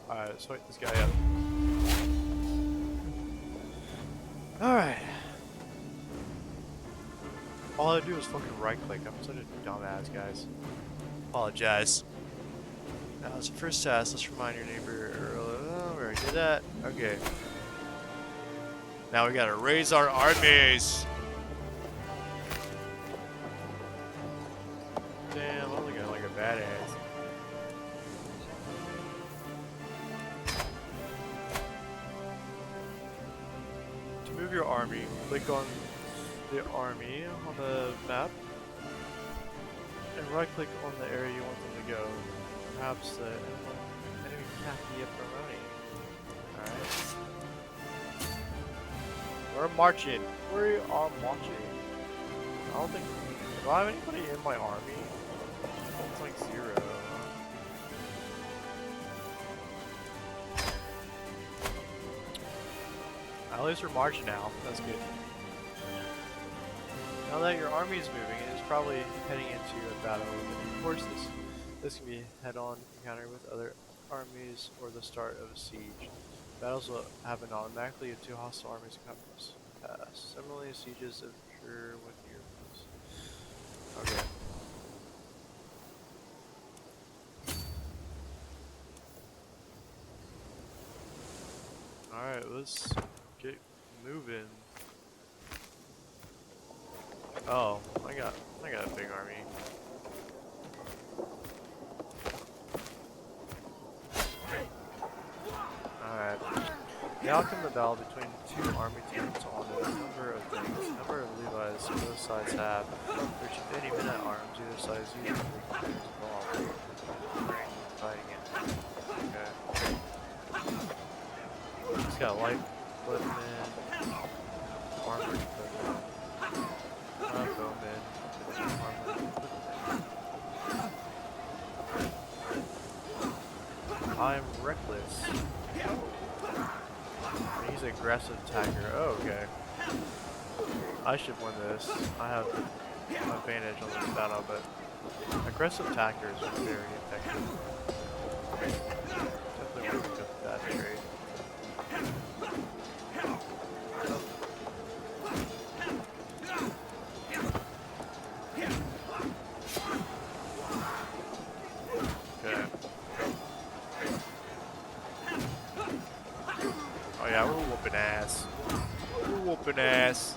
Alright, let's fight this guy up. Alright. All I do is fucking right click. I'm such a dumbass, guys. Apologize. Now, as a first task, let's remind your neighbor. Oh, we already did that. Okay. Now we gotta raise our armies. Damn, I'm looking like a badass. To move your army, click on the army on the map and right click on the area you want them to go. Perhaps the enemy can't be up and running. Alright. We're marching. We are marching. I don't think... Do I have anybody in my army? It's like 0. At least we're marching now. That's good. Now that your army is moving, it is probably heading into a battle with new forces. This can be head-on encounter with other armies or the start of a siege. Battles will happen automatically if 2 hostile armies come past. Similarly, sieges occur with your force. Okay. Alright, let's get moving. Oh, I got a big army. Alright. The outcome of the battle between 2 army teams on a number of things. Number of Levi's both sides have, which if any men at arms, either side is usually involved. Fighting it. Okay. He's got light equipment, armored equipment, bowman, armored equipment. I'm reckless. He's an aggressive attacker. Oh, okay. I should win this. I have an advantage on this battle, but aggressive attackers are very effective. Definitely want to pick up that trade. Okay. Oh yeah, we're whooping ass. We're whooping ass.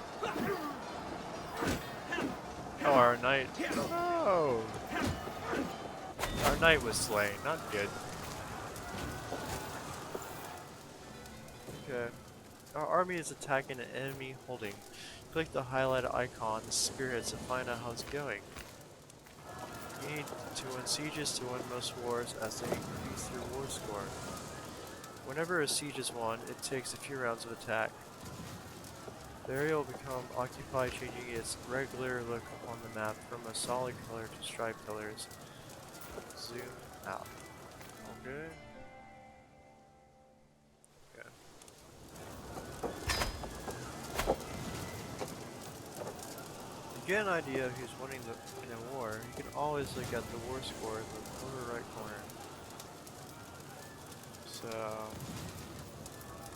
Oh, our knight. Oh. Our knight was slain. Not good. army is attacking an enemy holding. Click the highlighted icon, the spirits, to find out how it's going. You need to win sieges to win most wars as they increase your war score. Whenever a siege is won, it takes a few rounds of attack. The area will become occupied, changing its regular look on the map from a solid color to striped colors. Zoom out. Okay. Okay. To get an idea of who's winning in a war, you can always look at the war score in the lower right corner. So,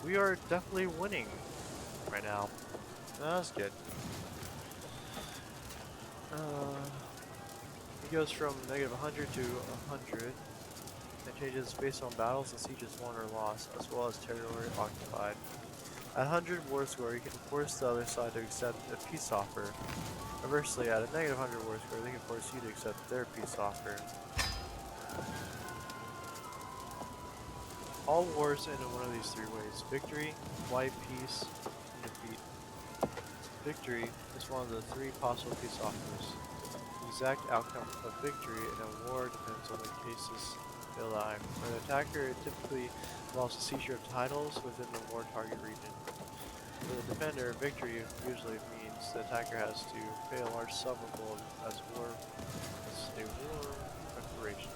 we are definitely winning right now. That's good. It goes from -100 to 100. It changes based on battles and sieges won or lost, as well as territory occupied. At 100 war score, you can force the other side to accept a peace offer. Conversely, at a -100 war score, they can force you to accept their peace offer. All wars end in one of these three ways: victory, white peace, and defeat. Victory is one of the three possible peace offers. The exact outcome of victory in a war depends on the casus belli. For the attacker, it typically involves the seizure of titles within the war target region. For the defender, victory usually means the attacker has to pay a large sum of gold as a war reparation.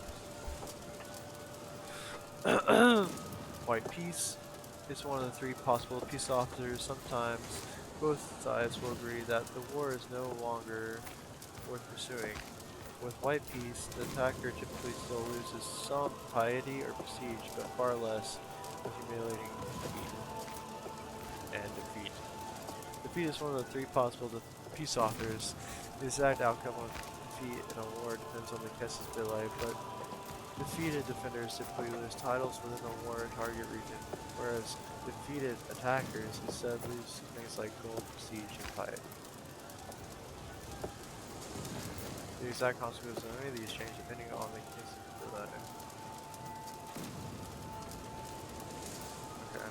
White peace is one of the three possible peace offers. Sometimes both sides will agree that the war is no longer worth pursuing. With white peace, the attacker typically still loses some piety or prestige, but far less with humiliating defeat and defeat. Defeat is one of the three possible peace offers. The exact outcome of defeat in a war depends on the casus belli, but defeated defenders typically lose titles within the war target region, whereas defeated attackers instead lose things like gold, prestige, and piety. The exact consequences of any of these change depending on the case of the letter. Okay.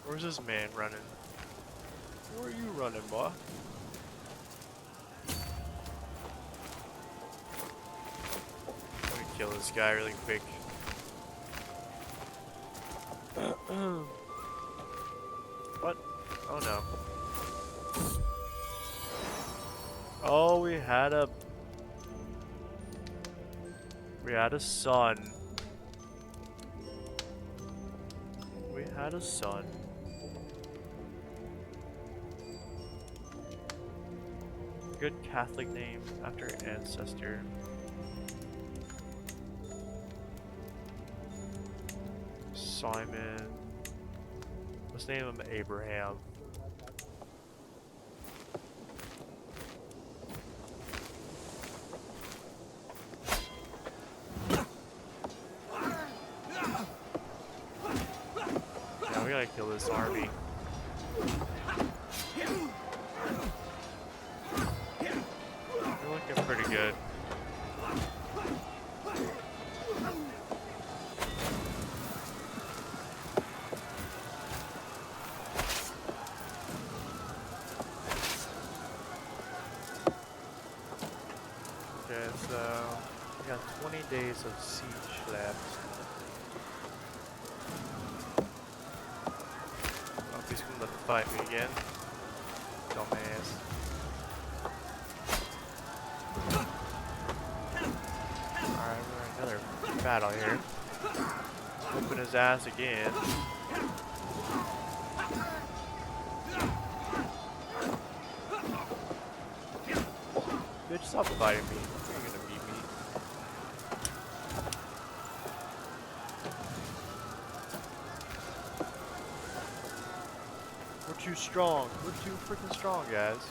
Where's this man running? Where are you running, boy? Kill this guy really quick. What? Oh no. Oh, we had a son. We had a son. Good Catholic name after ancestor. Simon. Let's name him Abraham. Yeah, we gotta kill this army. They're looking pretty good. So, we got 20 days of siege left. Oh, he's gonna fight me again. Dumbass. Alright, we're in another battle here. Whooping his ass again. Bitch, stop fighting me. We're too strong. We're too freaking strong, guys.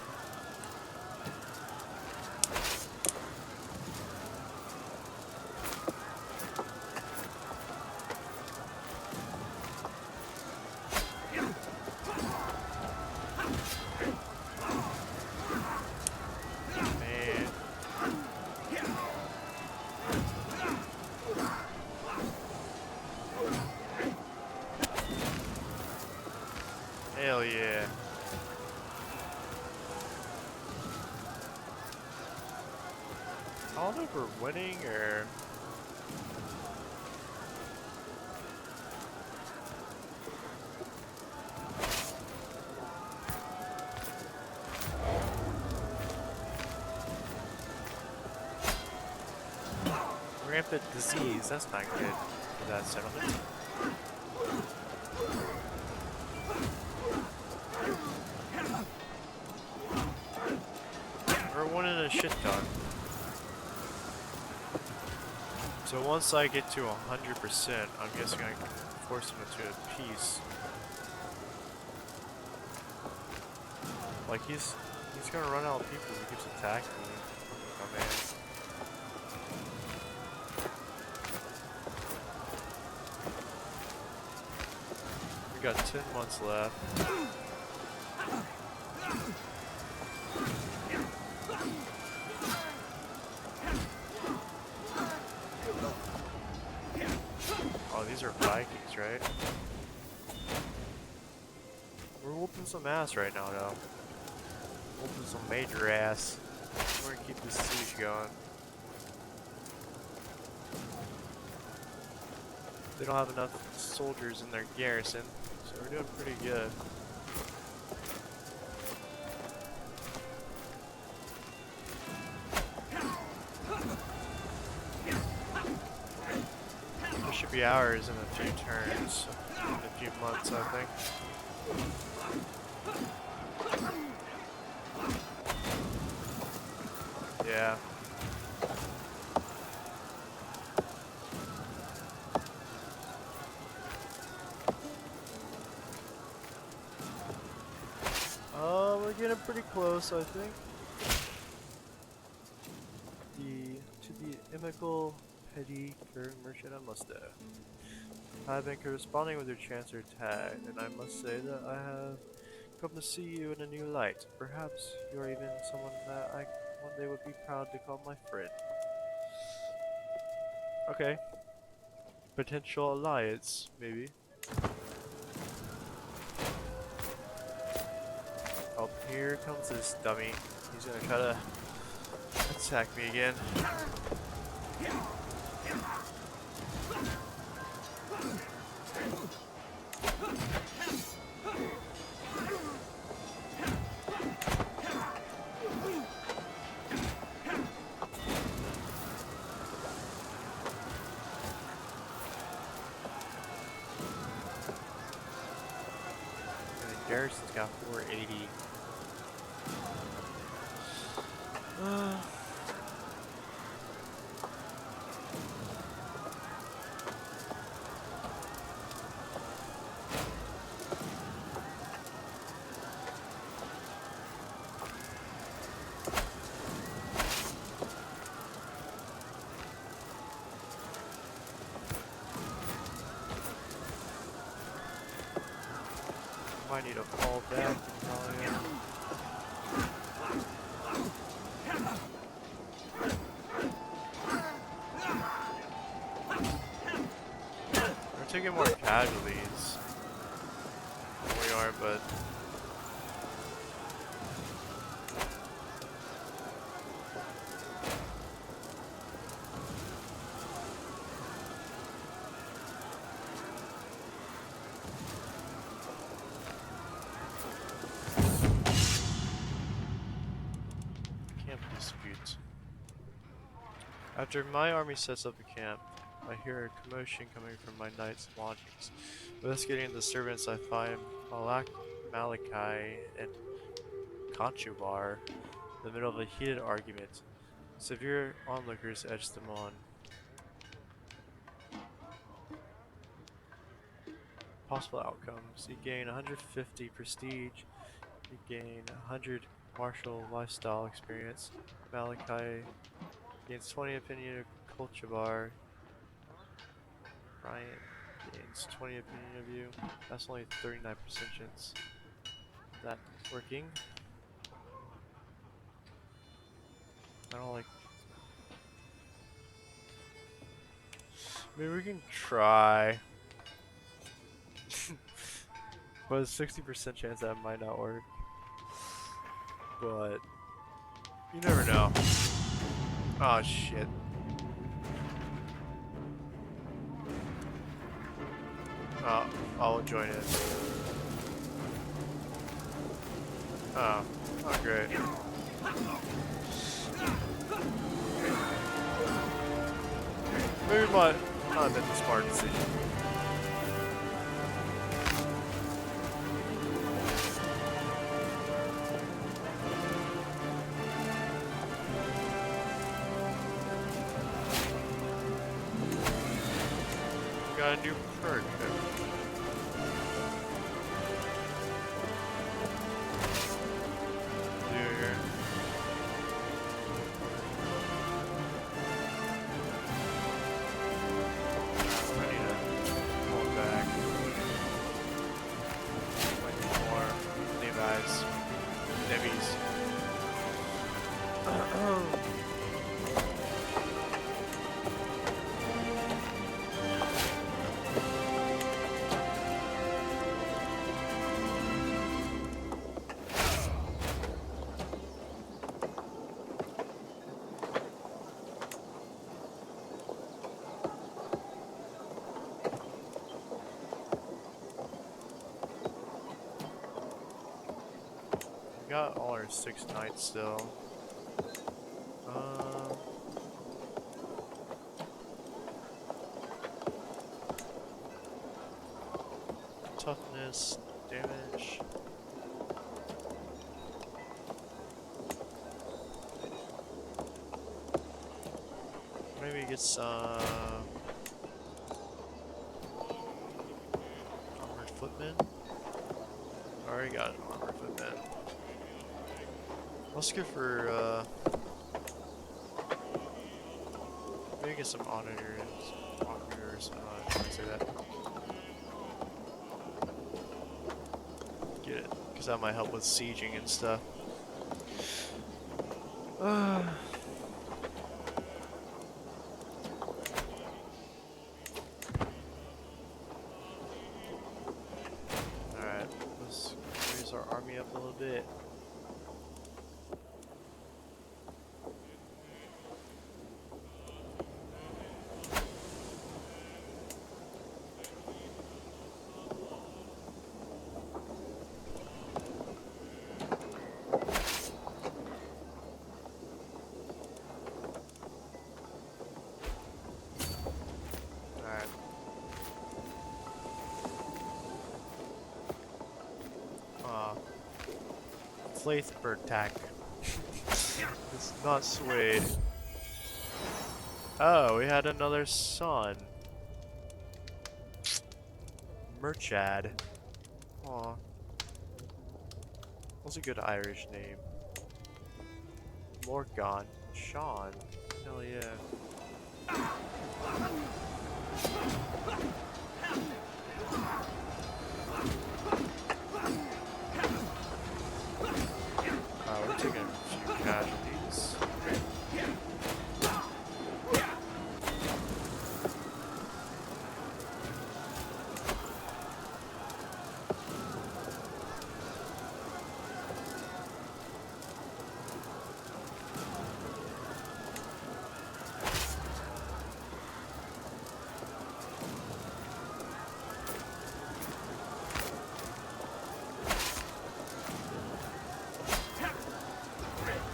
don't know if we're winning or... Rampant disease, that's not good for that settlement. We're winning a shit ton. So once I get to 100%, I'm guessing I can force him into a peace. Like he's gonna run out of people if he keeps attacking me. Oh man. We got 10 months left. Oh, these are Vikings, right? We're whooping some ass right now, though. Whooping some major ass. We're gonna keep this siege going. They don't have enough soldiers in their garrison, so we're doing pretty good. This should be ours in a few turns, in a few months, I think. Yeah. We're getting pretty close, I think. To the Imical Petty Current Merchant of Musta. I've been corresponding with your Chancellor Tag, and I must say that I have come to see you in a new light. Perhaps you are even someone that I one day would be proud to call my friend. Okay. Potential alliance, maybe. Oh, here comes this dummy. He's gonna try to attack me again. Garrison's got 480. Might need to fall back. We're taking more casualties than we are, but dispute. After my army sets up a camp, I hear a commotion coming from my knight's lodgings. Investigating the servants, I find Malachi and Conchubar in the middle of a heated argument. Severe onlookers edge them on. Possible outcomes: you gain 150 prestige, you gain 100 martial lifestyle experience. Malachi gains 20 opinion of Cultivar. Bryant gains 20 opinion of you. That's only 39% chance of that working. I don't like. Maybe we can try. But a 60% chance that might not work. But you never know. Oh shit. Oh, I'll join in. Oh, oh great. Maybe not been the smart decision. Got a new perk. Here. I need to pull it back. Might need more Levi's. Debbie's. Got all our 6 knights still. Toughness, damage. Maybe get some armored footman. Already got an armored footman. Let's go for maybe get some auditors. How do I say that? Get it, because that might help with sieging and stuff. Alright, let's raise our army up a little bit. Flaithberg tack. It's not swayed. Oh, we had another son. Merchad. Aw. What's a good Irish name? Morgon. Sean. Hell yeah. We're taking a few casualties.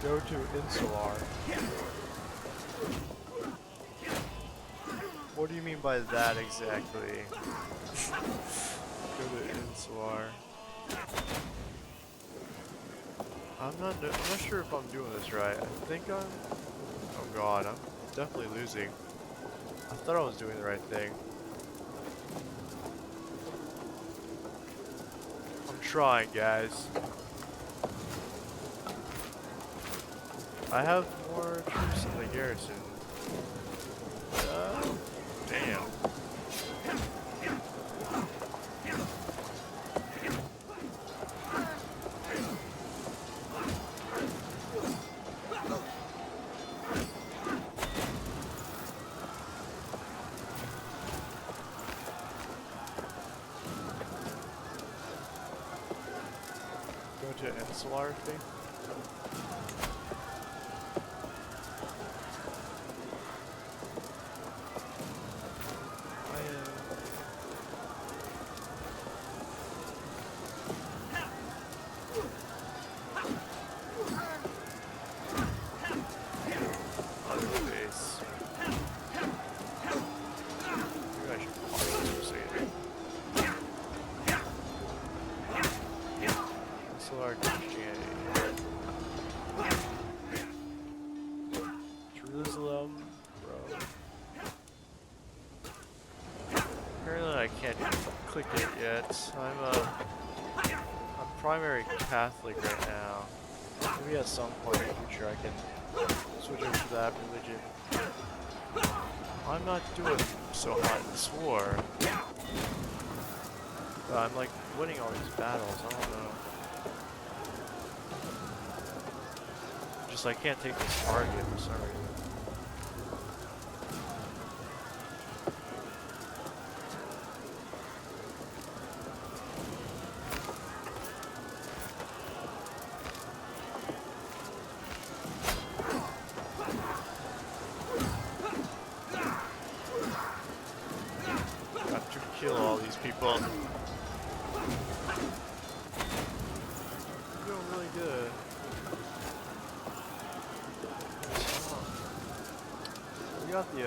Go to Insular. What do you mean by that exactly? Go to Insular. I'm not sure if I'm doing this right. I think I'm. Oh god, I'm definitely losing. I thought I was doing the right thing. I'm trying, guys. I have more troops in the garrison. Damn. Go to Insular thing. click it yet. I'm primary Catholic right now. Maybe at some point in the future I can switch over to that religion. I'm not doing so hot in this war. But I'm like winning all these battles. I don't know. Just I can't take this target for some reason. Got to kill all these people. I'm doing really good. We got the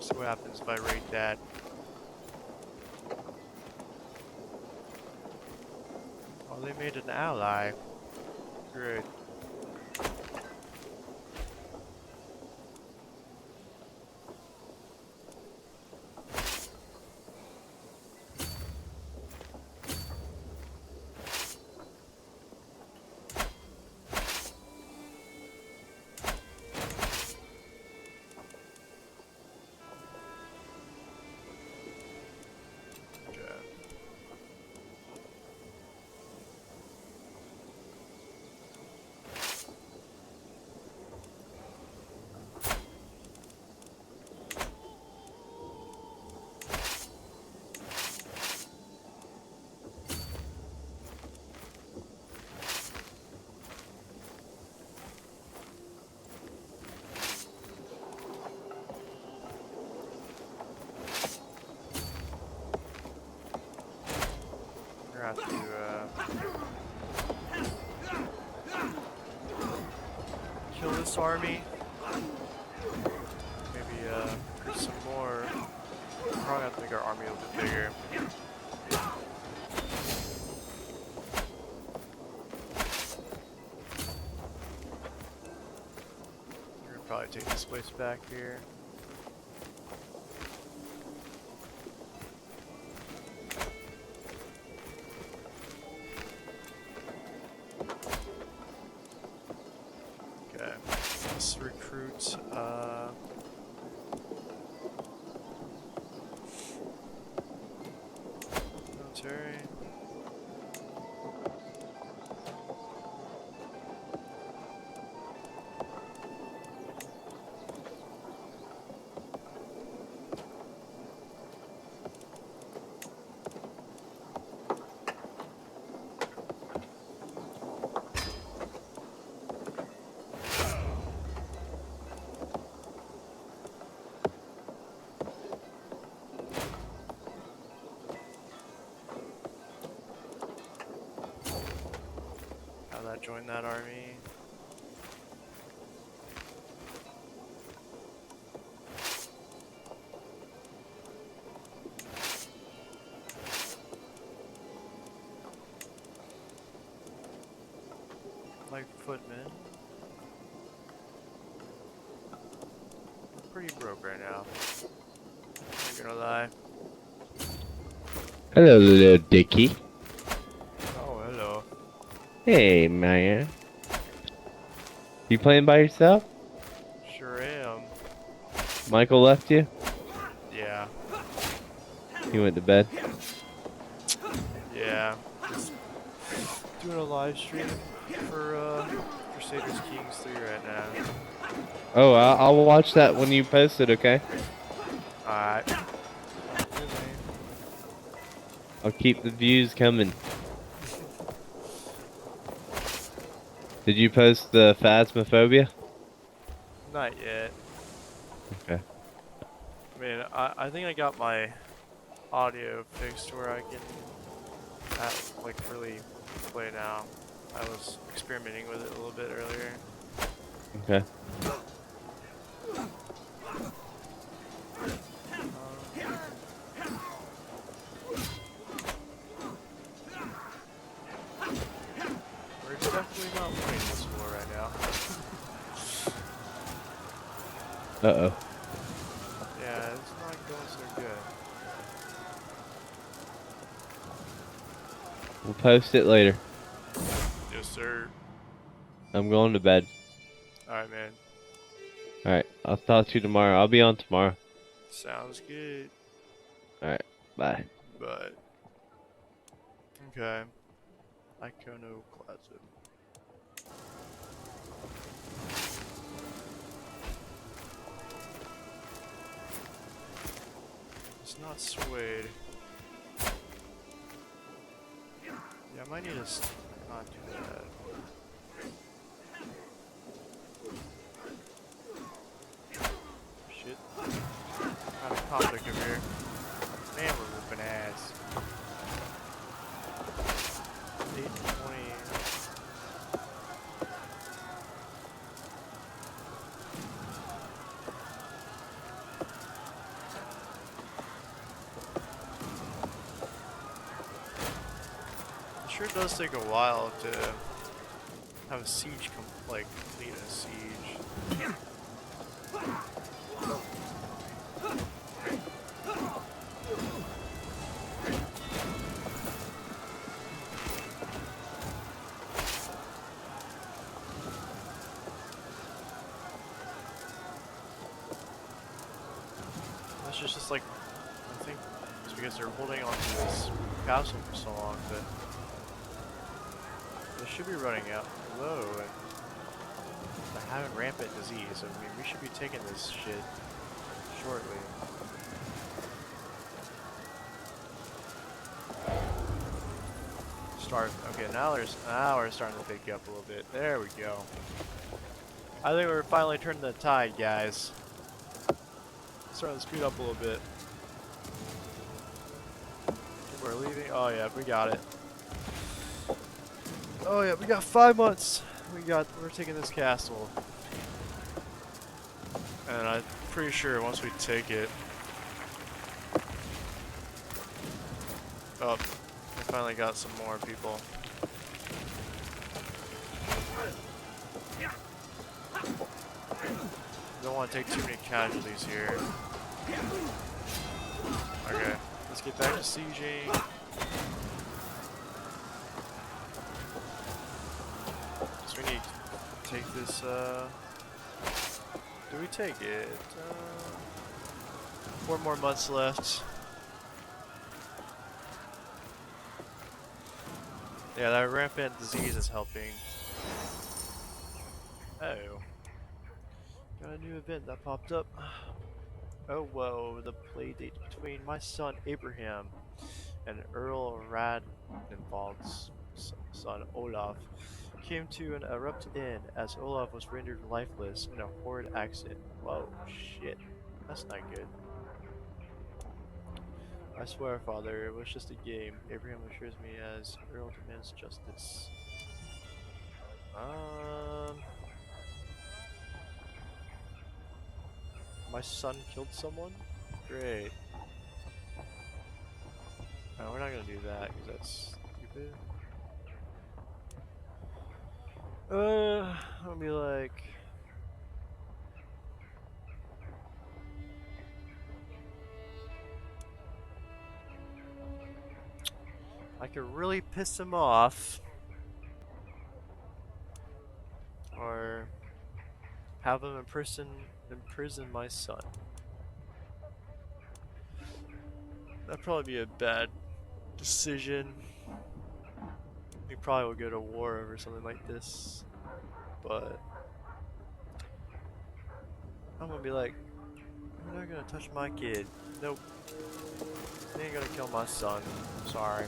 see what happens if I raid that. Oh, they made an ally. Great. Have to kill this army. Maybe recruit some more. Probably have to make our army a little bit bigger. We're gonna probably take this place back here. Let's recruit military. Join that army. Like footmen. I'm pretty broke right now. I'm not gonna lie. Hello, little Dickie. Oh, hello. Hey, man. You playing by yourself? Sure am. Michael left you? Yeah. He went to bed? Yeah. Just doing a live stream for Crusaders Kings 3 right now. Oh, I'll watch that when you post it, okay? Alright. I'll keep the views coming. Did you post the Phasmophobia? Not yet. Okay. I mean, I think I got my audio fixed where I can like really play now. I was experimenting with it a little bit earlier. Okay. We're definitely not winning this war right now. Uh-oh. Yeah, it's not going so good. We'll post it later. Yes, sir. I'm going to bed. Alright, man. Alright, I'll talk to you tomorrow. I'll be on tomorrow. Sounds good. Alright, bye. But, okay. Iconoclasm. It's not swayed. Yeah, I might need to not do that. Shit. Kind of conflict over here. Man, we're whooping ass. 820. It sure does take a while to have a siege complete a siege. That's just like, I think it's because they're holding on to this castle for so long, but they should be running out low and they're having rampant disease. I mean, we should be taking this shit shortly. Okay, now we're starting to pick up a little bit. There we go. I think we're finally turning the tide, guys. Starting to speed up a little bit. We're leaving. Oh yeah, we got it. Oh yeah, we got 5 months. We're taking this castle. And I'm pretty sure once we take it. Oh, we finally got some more people. Don't want to take too many casualties here. Okay, let's get back to sieging. So we need to take this, do we take it? 4 more months left. Yeah, that rampant disease is helping. Oh. Got a new event that popped up. Oh whoa, the play date between my son Abraham and Earl Radenvald's son Olaf came to an abrupt end as Olaf was rendered lifeless in a horrid accident. Whoa, shit. That's not good. I swear, father, it was just a game. Abraham assures me as Earl demands justice. My son killed someone? Great. No, we're not gonna do that because that's stupid. I'm gonna be like, I could really piss him off, or have him imprison my son. That'd probably be a bad decision. We probably will go to war over something like this, but I'm gonna be like, you're not gonna touch my kid. Nope. They ain't gonna kill my son. I'm sorry.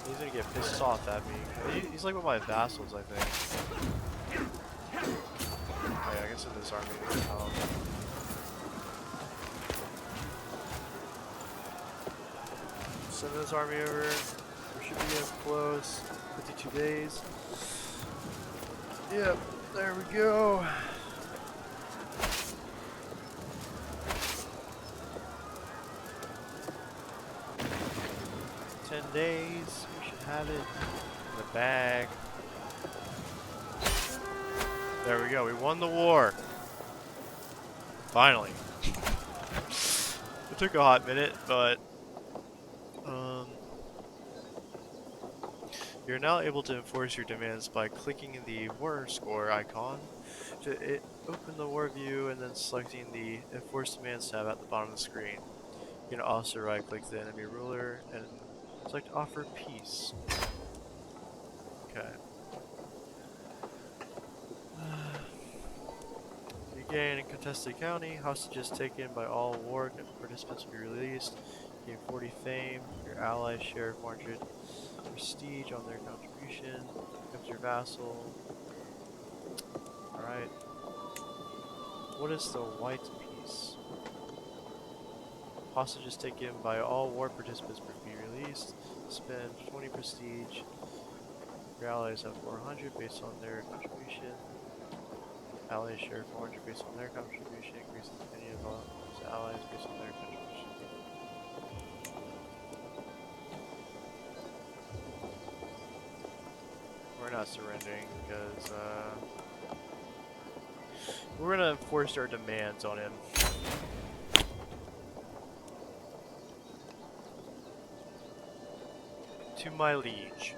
He's gonna get pissed off at me. He's like one of my vassals, I think. Oh yeah, I guess in this army they can help. send this army over. We should be getting close. 52 days. Yep, there we go. 10 days. We should have it in the bag. There we go. We won the war. Finally. It took a hot minute, but you're now able to enforce your demands by clicking the war score icon to open the war view and then selecting the enforce demands tab at the bottom of the screen. You can also right click the enemy ruler and select offer peace. Okay. You gain in contested county, hostages taken by all war participants will be released. You gain 40 fame, your allies share 400 prestige on their contribution, becomes your vassal. Alright. What is the white piece? Hostages taken by all war participants will be released. Spend 20 prestige. Your allies have 400 based on their contribution. Allies share 400 based on their contribution, increasing the opinion of all allies based on their contribution. We're not surrendering because we're gonna enforce our demands on him. To my liege,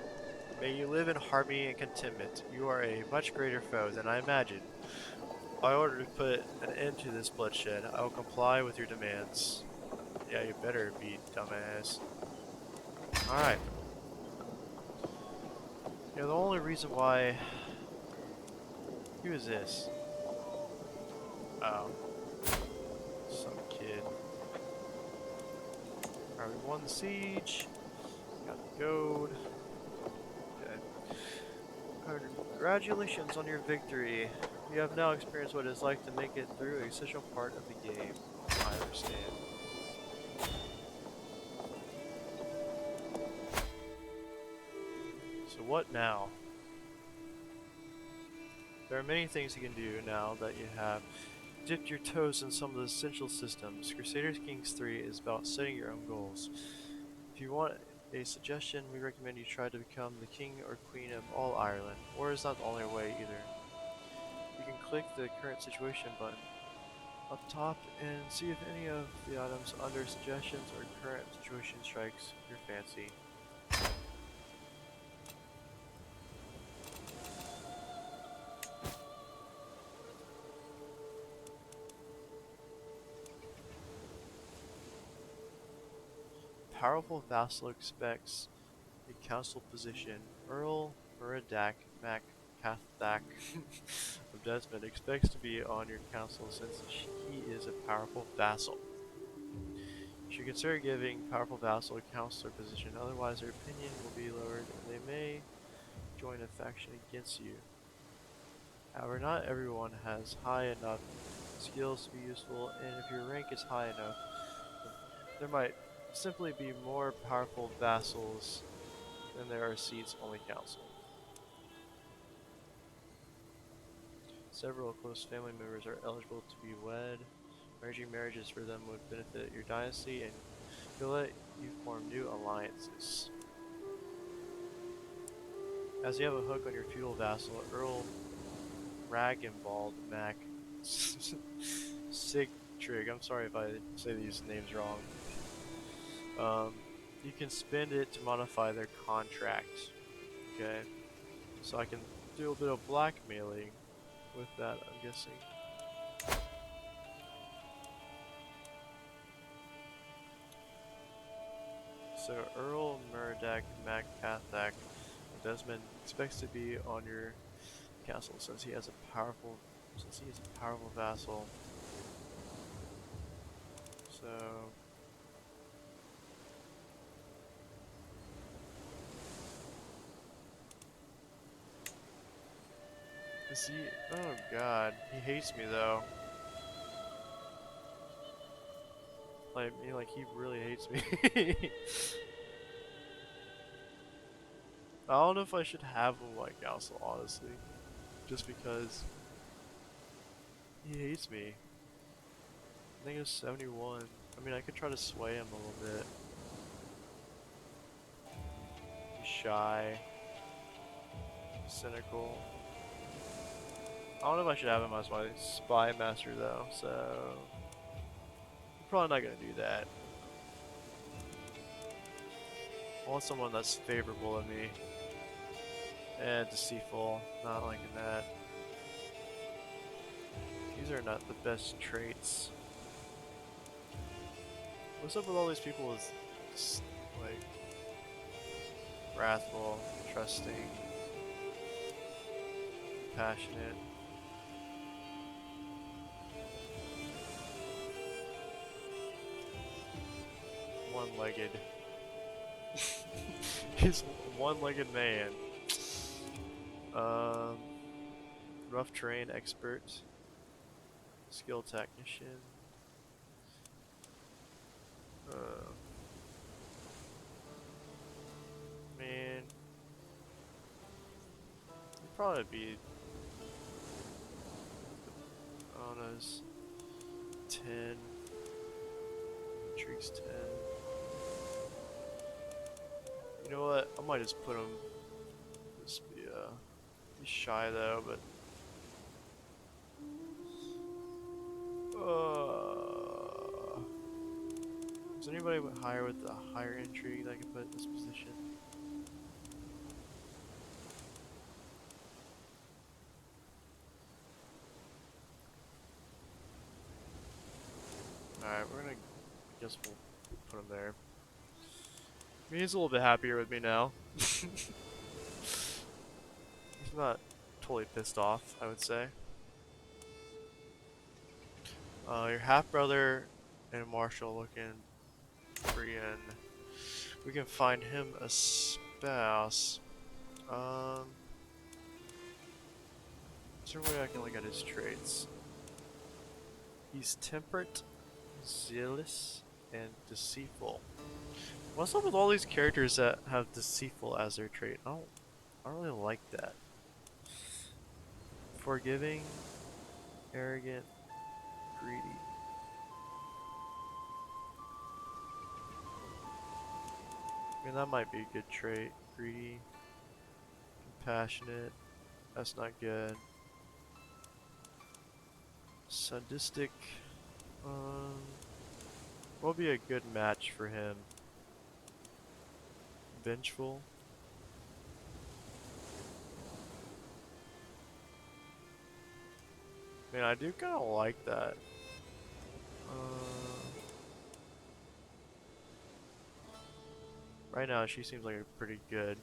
may you live in harmony and contentment. You are a much greater foe than I imagined. In order to put an end to this bloodshed, I will comply with your demands. Yeah, you better be, dumbass. Alright. You know, the only reason why... Who is this? Oh. Some kid. Alright, we won the siege. Got the gold. Okay. Congratulations on your victory. You have now experienced what it's like to make it through a essential part of the game. I understand. So what now? There are many things you can do now that you have dipped your toes in some of the essential systems. Crusader Kings 3 is about setting your own goals. If you want a suggestion, we recommend you try to become the king or queen of all Ireland. War is not the only way either. You can click the current situation button up top and see if any of the items under suggestions or current situation strikes your fancy. Powerful vassal expects a council position. Earl Meridak Mac Cathdak of Desmond expects to be on your council since he is a powerful vassal. You should consider giving powerful vassal a counselor position, otherwise their opinion will be lowered and they may join a faction against you. However, not everyone has high enough skills to be useful, and if your rank is high enough, there might simply be more powerful vassals than there are seats on the council. Several close family members are eligible to be wed. Arranging marriages for them would benefit your dynasty and will let you form new alliances. As you have a hook on your feudal vassal, Earl Ragenbald Mac Sigtrig, I'm sorry if I say these names wrong. You can spend it to modify their contract. Okay, so I can do a bit of blackmailing with that, I'm guessing. So Earl Murdak MacCathak Desmond expects to be on your castle since he is a powerful vassal. So is he? Oh God, he hates me though. Like he really hates me. I don't know if I should have him White Council, honestly. Just because he hates me. I think it's 71. I mean, I could try to sway him a little bit. He's shy, cynical. I don't know if I should have him as my spy master though, so I'm probably not gonna do that. I want someone that's favorable to me and deceitful, not liking that. These are not the best traits. What's up with all these people with like wrathful, trusting, passionate? One-legged. He's a one-legged man. Um, rough terrain expert, skill technician. Uh, man, he'd probably be on his 10. Intrigues 10. You know what? I might just put him. Just be he's shy though, but is there anybody higher with a higher intrigue that I can put in this position? Alright, we're gonna. I guess we'll put him there. I mean, he's a little bit happier with me now. He's not totally pissed off, I would say. Your half brother and Marshall looking Korean. We can find him a spouse. Is there a way I can look at his traits? He's temperate, zealous, and deceitful. What's up with all these characters that have deceitful as their trait? I don't really like that. Forgiving, arrogant, greedy. I mean, that might be a good trait. Greedy, compassionate. That's not good. Sadistic. What would be a good match for him? Vengeful. I mean, I do kind of like that. Right now, she seems like a pretty good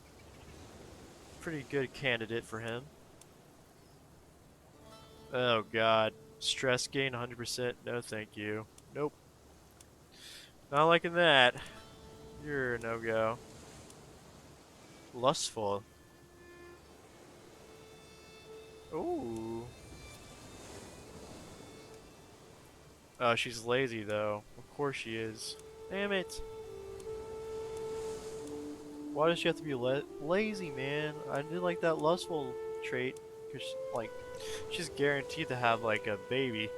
candidate for him. Oh God, stress gain 100%. No, thank you. Nope, not liking that. You're a no go. Lustful. Ooh. Oh, she's lazy though. Of course she is. Damn it. Why does she have to be lazy, man? I did like that lustful trait, cause like she's guaranteed to have like a baby.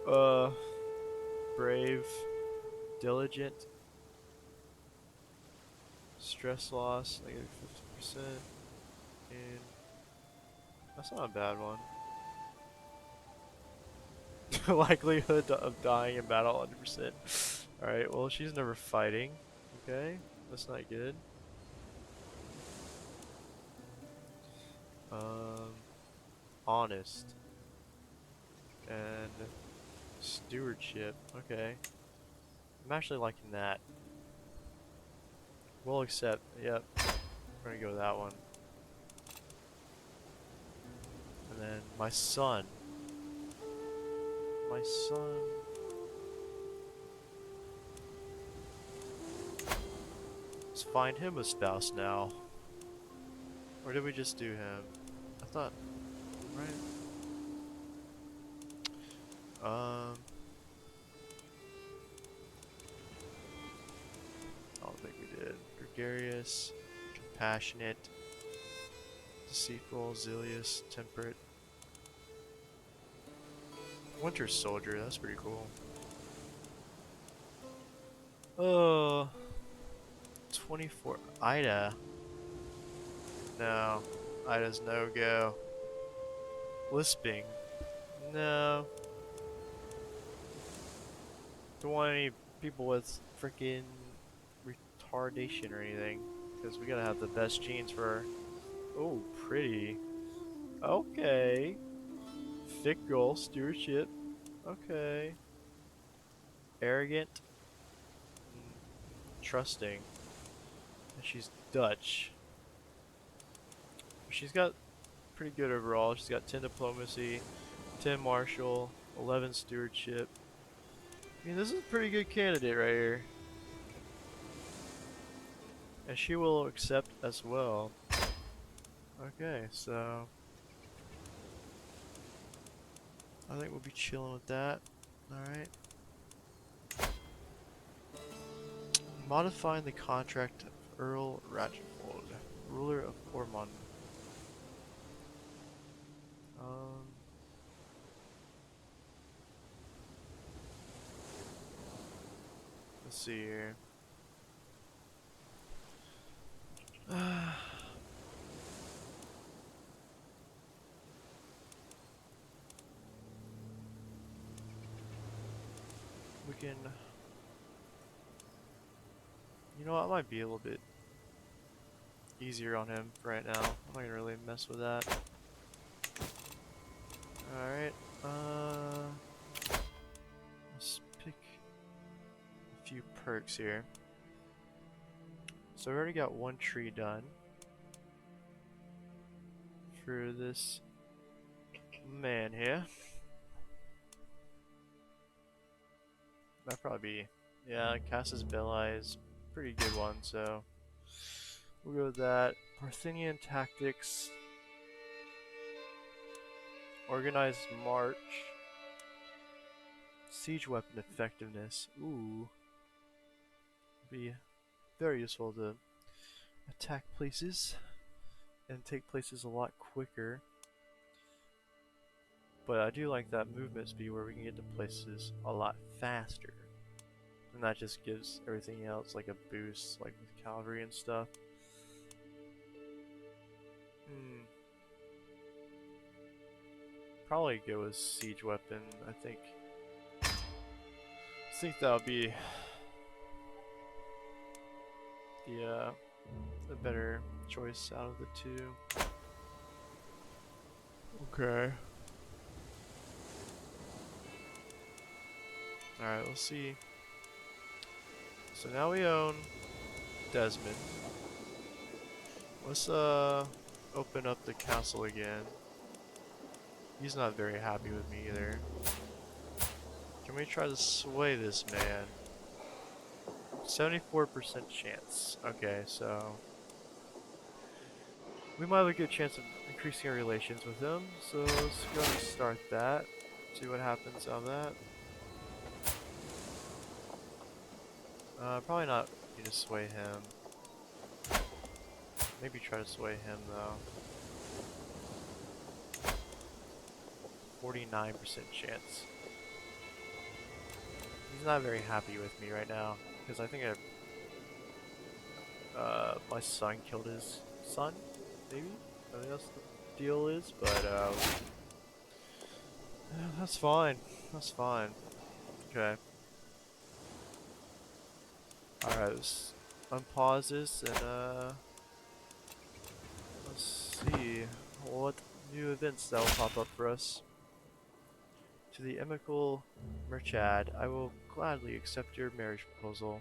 uh, brave, diligent, stress loss, negative 50%, and that's not a bad one. Likelihood of dying in battle 100%. Alright, well, she's never fighting. Okay, that's not good. Um, honest. And stewardship. Okay. I'm actually liking that. We'll accept. Yep. We're gonna go with that one. And then my son. My son. Let's find him a spouse now. Or did we just do him? I thought, right? I don't think we did. gregarious, compassionate, deceitful, zealous, temperate. Winter soldier, that's pretty cool. Oh, 24. Ida. No. Ida's no go. Lisping. No. Don't want any people with freaking retardation or anything. Because we gotta have the best genes for our... Oh, pretty. Okay. Thick girl, stewardship. Okay. Arrogant. Trusting. And she's Dutch. She's got pretty good overall. She's got 10 diplomacy, 10 martial, 11 stewardship. I mean, this is a pretty good candidate right here. And she will accept as well. Okay, so I think we'll be chilling with that. Alright. Modifying the contract of Earl Ratchfold, ruler of Ormond. Um, let's see here. We can... You know what, I might be a little bit easier on him for right now. I'm not gonna really mess with that. Alright, let's pick a few perks here. So we already got one tree done for this man here. That'd probably be, yeah, Cass's Belli is a pretty good one, so we'll go with that. Parthenian Tactics, Organized March, Siege Weapon Effectiveness. Ooh, be very useful to attack places and take places a lot quicker. But I do like that movement speed where we can get to places a lot faster. And that just gives everything else like a boost, like with cavalry and stuff. Probably go with siege weapon. I think that would be the better choice out of the two. Okay. Alright, let's see. So now we own Desmond. Let's open up the castle again. He's not very happy with me either. Can we try to sway this man? 74% chance. Okay, so we might have a good chance of increasing our relations with him. So let's go and start that. See what happens out of that. Probably not need to sway him. Maybe try to sway him though. 49% chance. He's not very happy with me right now because I think my son killed his son. Maybe I think that's the deal is, but yeah, that's fine. That's fine. Okay. Alright, let's unpause this and let's see what new events that will pop up for us. To the Emical Merchad, I will gladly accept your marriage proposal.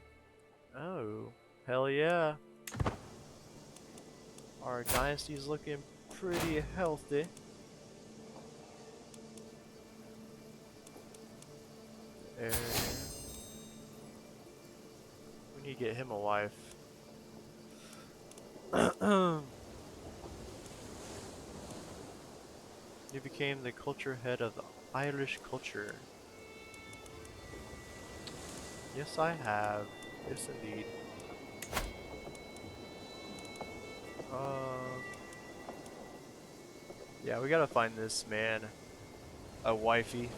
Oh, hell yeah. Our dynasty's looking pretty healthy. There. We need to get him a wife. You became the culture head of the Irish culture. Yes, I have. Yes, indeed. Um, yeah, we gotta find this man a wifey.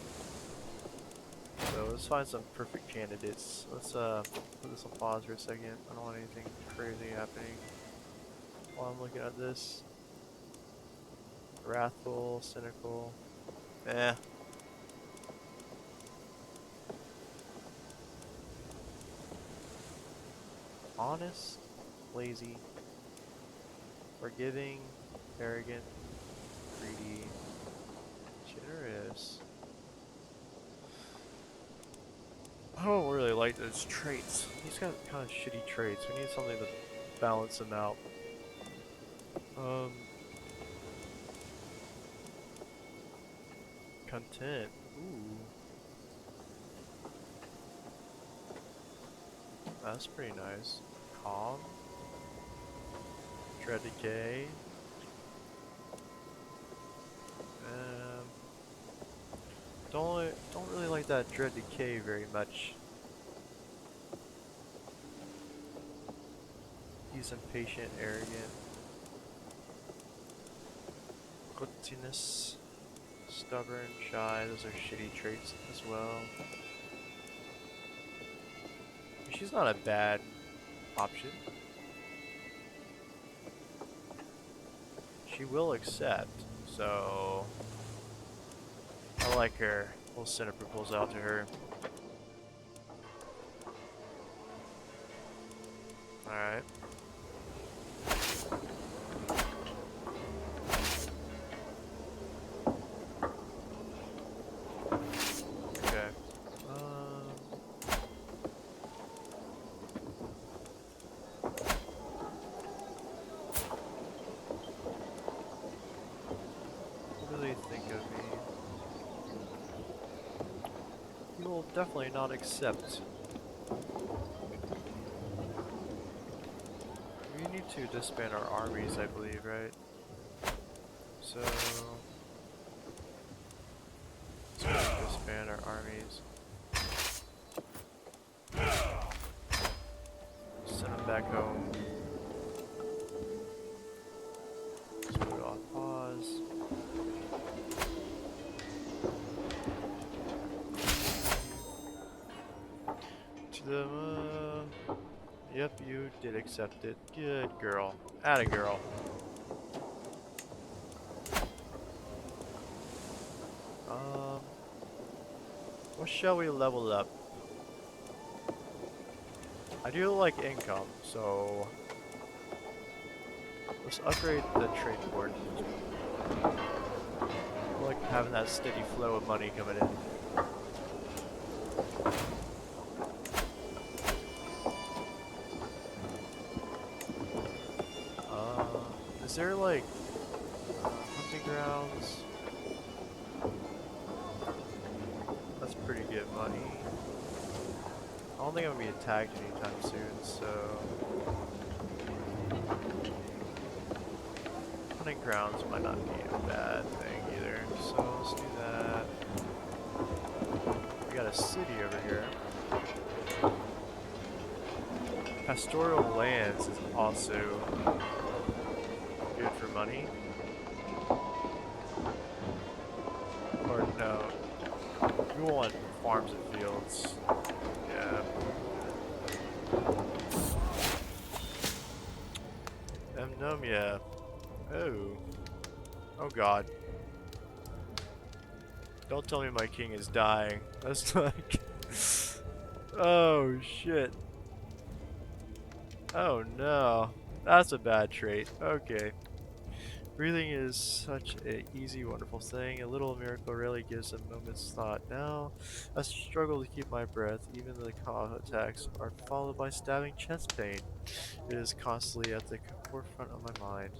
So let's find some perfect candidates. Let's put this on pause for a second. I don't want anything crazy happening while I'm looking at this. Wrathful, cynical. Eh. Honest, lazy, forgiving, arrogant, greedy, generous. I don't really like those traits. He's got kind of shitty traits. We need something to balance him out. Um, content. Ooh, that's pretty nice. Calm, dread decay. Um, don't really like that dread decay very much. He's impatient, arrogant, gluttonous, stubborn, shy. Those are shitty traits as well. She's not a bad option. She will accept, so I like her. We'll send a proposal out to her. Alright. Okay. What do they think of me? He will definitely not accept. We need to disband our armies, I believe, right? So let's go and disband our armies. Send them back home. Let's put it on pause. To them, yep, you did accept it. Good girl. Atta girl. Um, what shall we level up? I do like income, so let's upgrade the trade port. I like having that steady flow of money coming in. Is there like hunting grounds? That's pretty good money. I don't think I'm gonna be attacked anytime soon, so hunting grounds might not be a bad thing either. So let's do that. We got a city over here. Pastoral lands is also good for money. Or no, we want farms and fields. Yeah. Amnomia. Oh. Oh god. Don't tell me my king is dying. That's like... Oh shit. Oh no. That's a bad trait. Okay. Breathing is such an easy, wonderful thing. A little miracle rarely gives a moment's thought. Now, I struggle to keep my breath. Even the cough attacks are followed by stabbing chest pain. It is constantly at the forefront of my mind.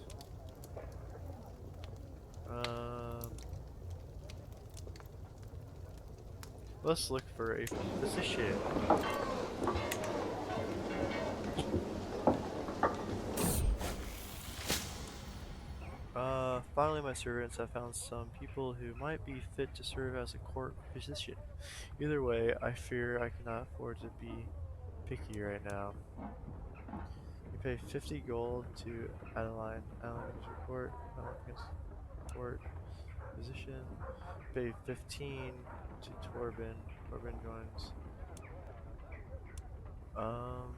Um, let's look for a physician. Finally my servants have found some people who might be fit to serve as a court physician. Either way, I fear I cannot afford to be picky right now. Pay 50 gold to Adeline. Adeline needs report. Adeline against report. Position. Pay 15 to Torben. Torben joins. Um,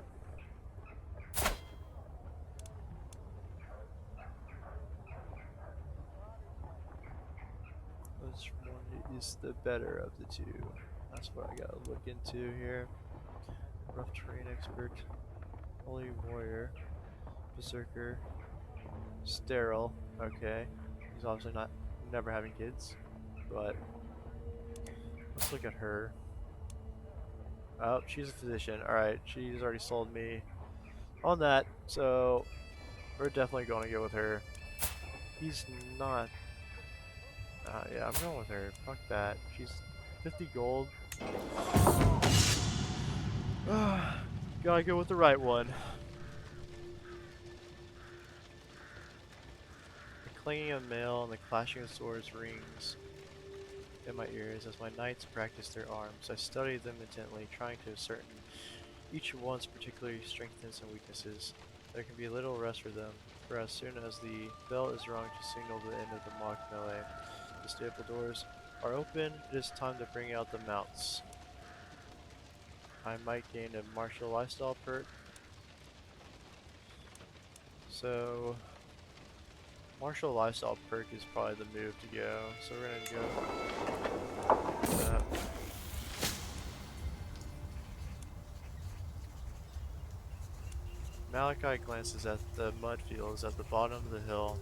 which one is the better of the two? That's what I gotta look into here. Rough terrain expert, holy warrior, berserker, sterile. Okay, he's obviously not never having kids, but let's look at her. Oh, she's a physician. All right, she's already sold me on that, so we're definitely going to go with her. He's not. Yeah, I'm going with her. Fuck that. She's 50 gold. Gotta go with the right one. The clanging of mail and the clashing of swords rings in my ears as my knights practice their arms. I study them intently, trying to ascertain each one's particular strengths and weaknesses. There can be little rest for them, for as soon as the bell is rung to signal the end of the mock melee, the stable doors are open. It is time to bring out the mounts. I might gain a martial lifestyle perk. So, martial lifestyle perk is probably the move to go. So we're gonna go that. Malachi glances at the mud fields at the bottom of the hill.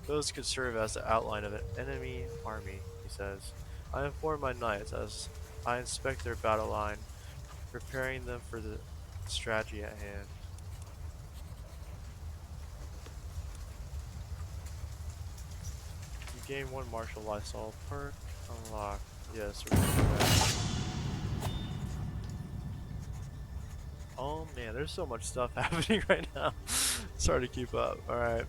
Those could serve as the outline of an enemy army, he says. I inform my knights as I inspect their battle line, preparing them for the strategy at hand. You gain one martial lifestyle perk. Unlock. Yes, we're gonna do that. Oh man, there's so much stuff happening right now. It's hard to keep up. Alright.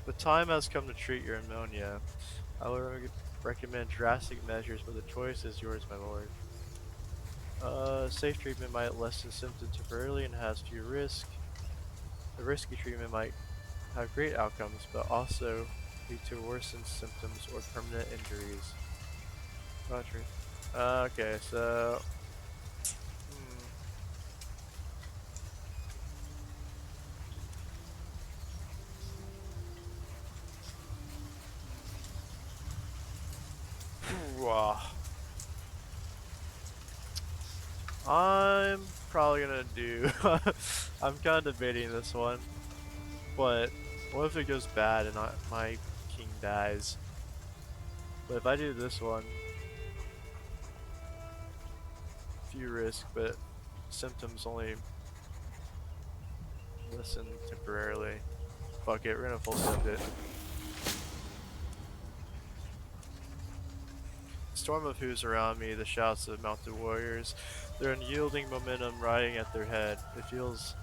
The time has come to treat your ammonia. I will recommend drastic measures, but the choice is yours, my lord. Safe treatment might lessen symptoms temporarily and has few risk. The risky treatment might have great outcomes, but also lead to worsened symptoms or permanent injuries. Okay, so wow. I'm probably gonna do. I'm kind of debating this one, but what if it goes bad and my king dies? But if I do this one, few risk, but symptoms only lessen temporarily. Fuck it, we're gonna full send it. The storm of who's around me, the shouts of mounted warriors, their unyielding momentum riding at their head. It feels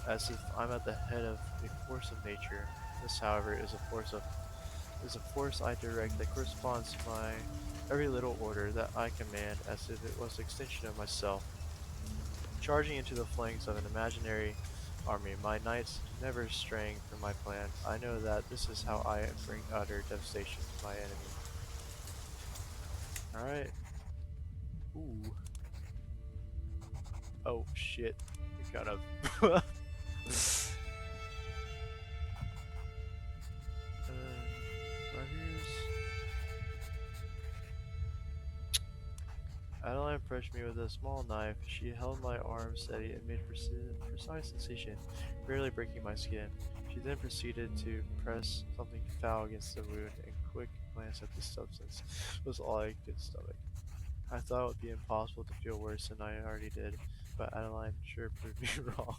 as if I'm at the head of a force of nature. This, however, is a force I direct that corresponds to my every little order that I command, as if it was an extension of myself. Charging into the flanks of an imaginary army, my knights never straying from my plan. I know that this is how I bring utter devastation to my enemy. Alright. Ooh. Oh shit. We kind of reviews. Adeline approached me with a small knife. She held my arm steady and made precise incision, barely breaking my skin. She then proceeded to press something foul against the wound, and quick glance at the substance was all I could stomach. I thought it would be impossible to feel worse than I already did, but Adeline sure proved me wrong.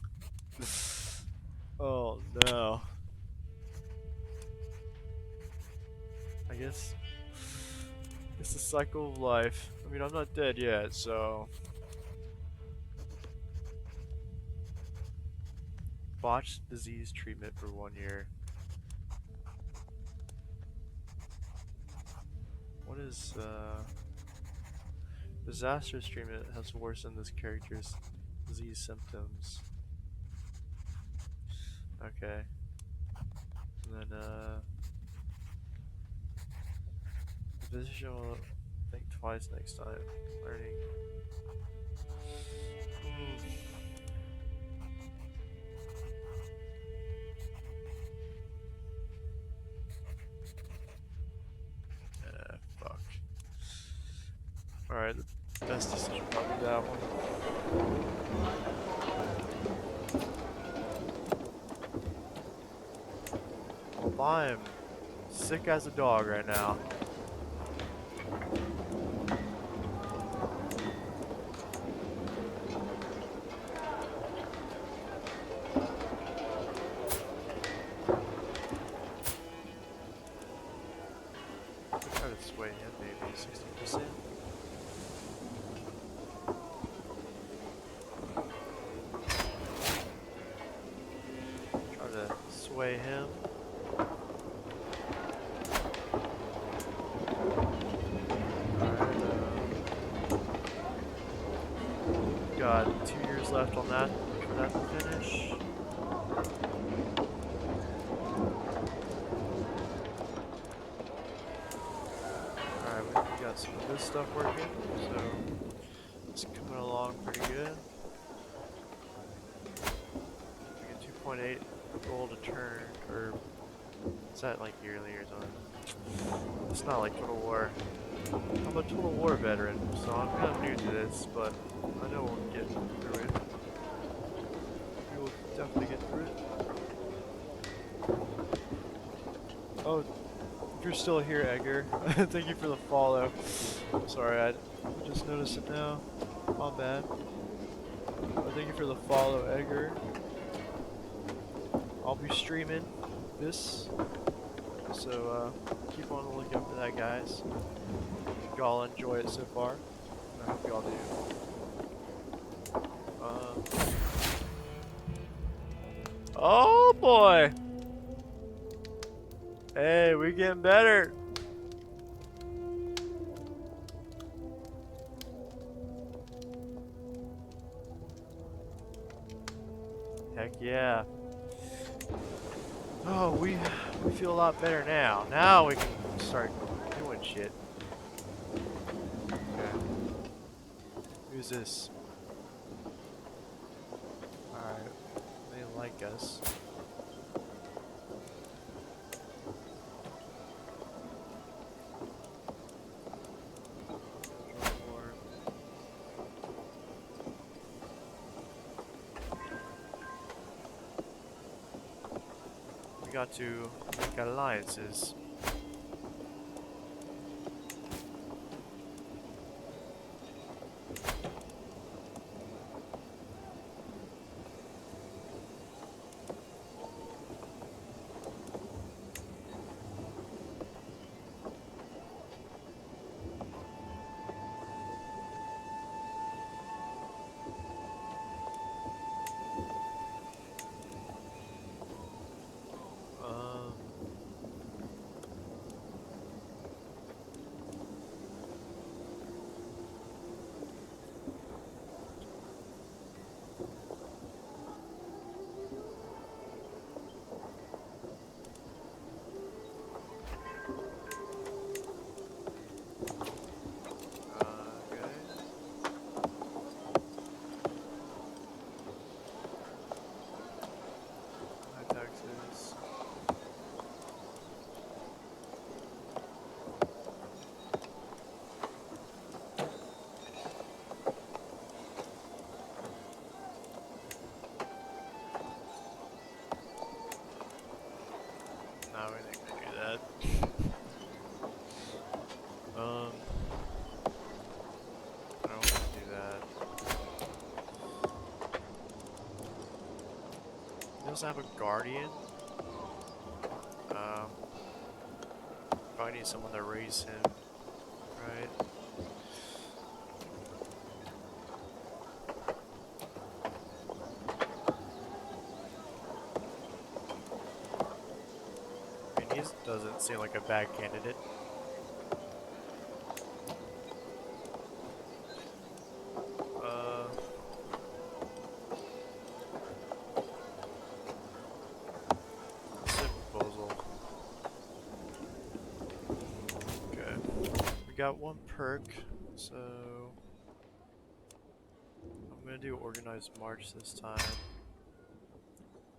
Oh no. I guess it's the cycle of life. I mean, I'm not dead yet, so. Botched disease treatment for 1 year. What is, disastrous treatment has worsened this character's disease symptoms. Okay. And then, the physician will think twice next time. Learning. Fuck. Alright, the best decision probably that one. Well, I'm sick as a dog right now. Try to sway him maybe 60%. Try to sway him. Got 2 years left on that for that to finish. Alright, we got some of this stuff working, so it's coming along pretty good. We get 2.8 gold a turn, or is that like yearly or something? It's not like Total War. I'm a Total War veteran, so I'm kind of new to this, but I know we'll get through it. We will definitely get through it. Oh, if you're still here, Edgar, thank you for the follow. Sorry, I just noticed it now. My bad. But thank you for the follow, Edgar. I'll be streaming this, so keep on the lookout for that, guys. Y'all enjoy it so far. I hope y'all do. Oh boy! Hey, we getting better. Heck yeah. Oh, we feel a lot better now. Now we can start doing shit. Okay. Who's this? Alright. They like us. We got to make alliances. Taxes. No, we ain't gonna do that. I don't want to do that. He doesn't have a guardian. Probably need someone to raise him, right? I mean, he doesn't seem like a bad candidate. got one perk, so I'm gonna do organized march this time.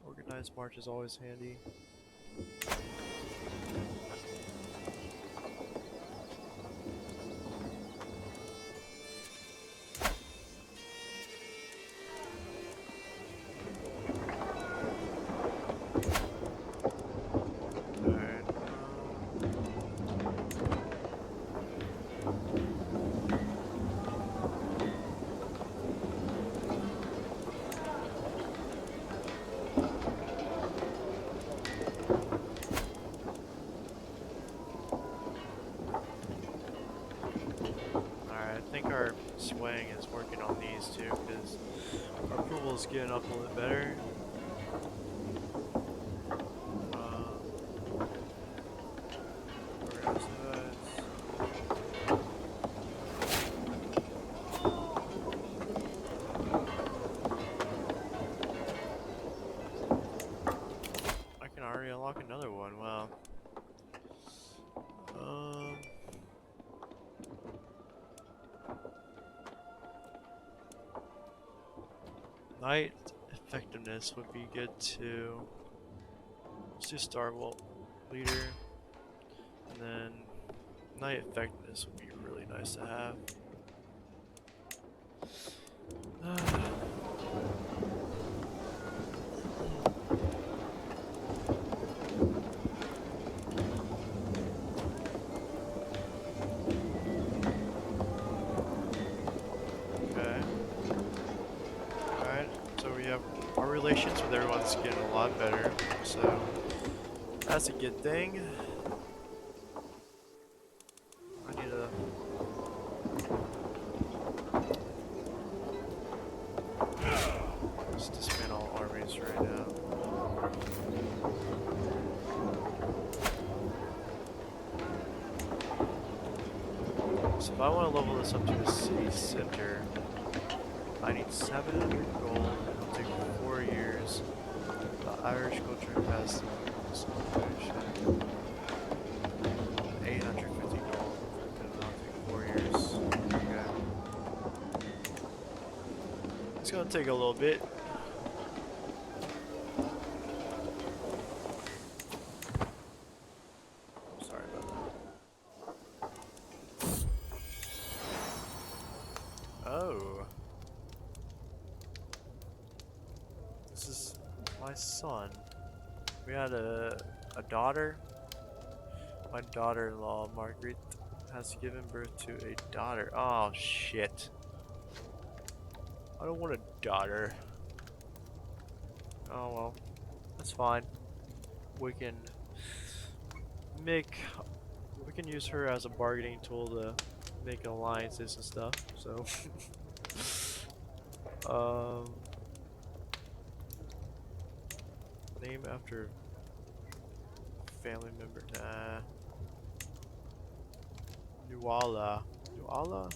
Organized march is always handy. Alright, alright, I think our swaying is working on these too, because our approval is getting up a little better. Organized divides. I can already unlock another one, wow. Um, Knight effectiveness would be good too. Let's do Star Leader, and then Knight effectiveness would be really nice to have. Okay. Alright, so we have our relations with everyone's getting a lot better, so that's a good thing. I need to just dismantle all armies right now. So if I want to level this up to a city center, I need 700 gold. It'll take 4 years. The Irish culture has some population. 850 gold. It'll take 4 years. Okay. It's gonna take a little bit. Sorry about that. Oh. This is my son. We had a daughter. My daughter-in-law, Margaret, has given birth to a daughter. Oh, shit. I don't want a daughter. Oh, well. That's fine. We can make... We can use her as a bargaining tool to make alliances and stuff, so... Name after family member. Nah. Nuala. Nuala?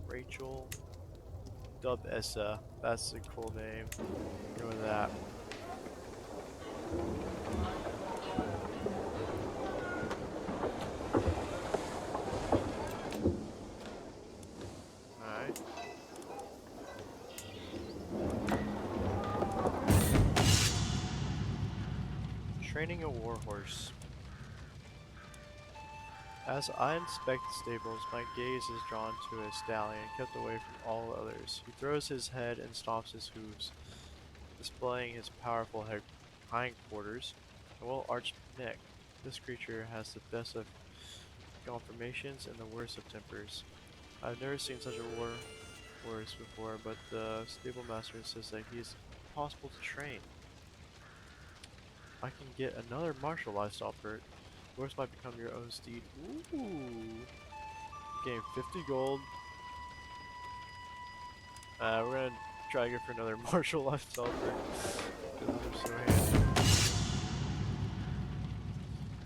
Rachel. Dub Essa. That's a cool name. Go with that. Alright. Training a warhorse. As I inspect the stables, my gaze is drawn to a stallion kept away from all others. He throws his head and stomps his hooves, displaying his powerful hindquarters and well-arched neck. This creature has the best of conformations and the worst of tempers. I've never seen such a warhorse before, but the stable master says that he is impossible to train. I can get another martial lifestyle perk. Yours might become your own steed. Ooh. Gain 50 gold. We're gonna try to get for another martial lifestyle perk. Because those are so handy.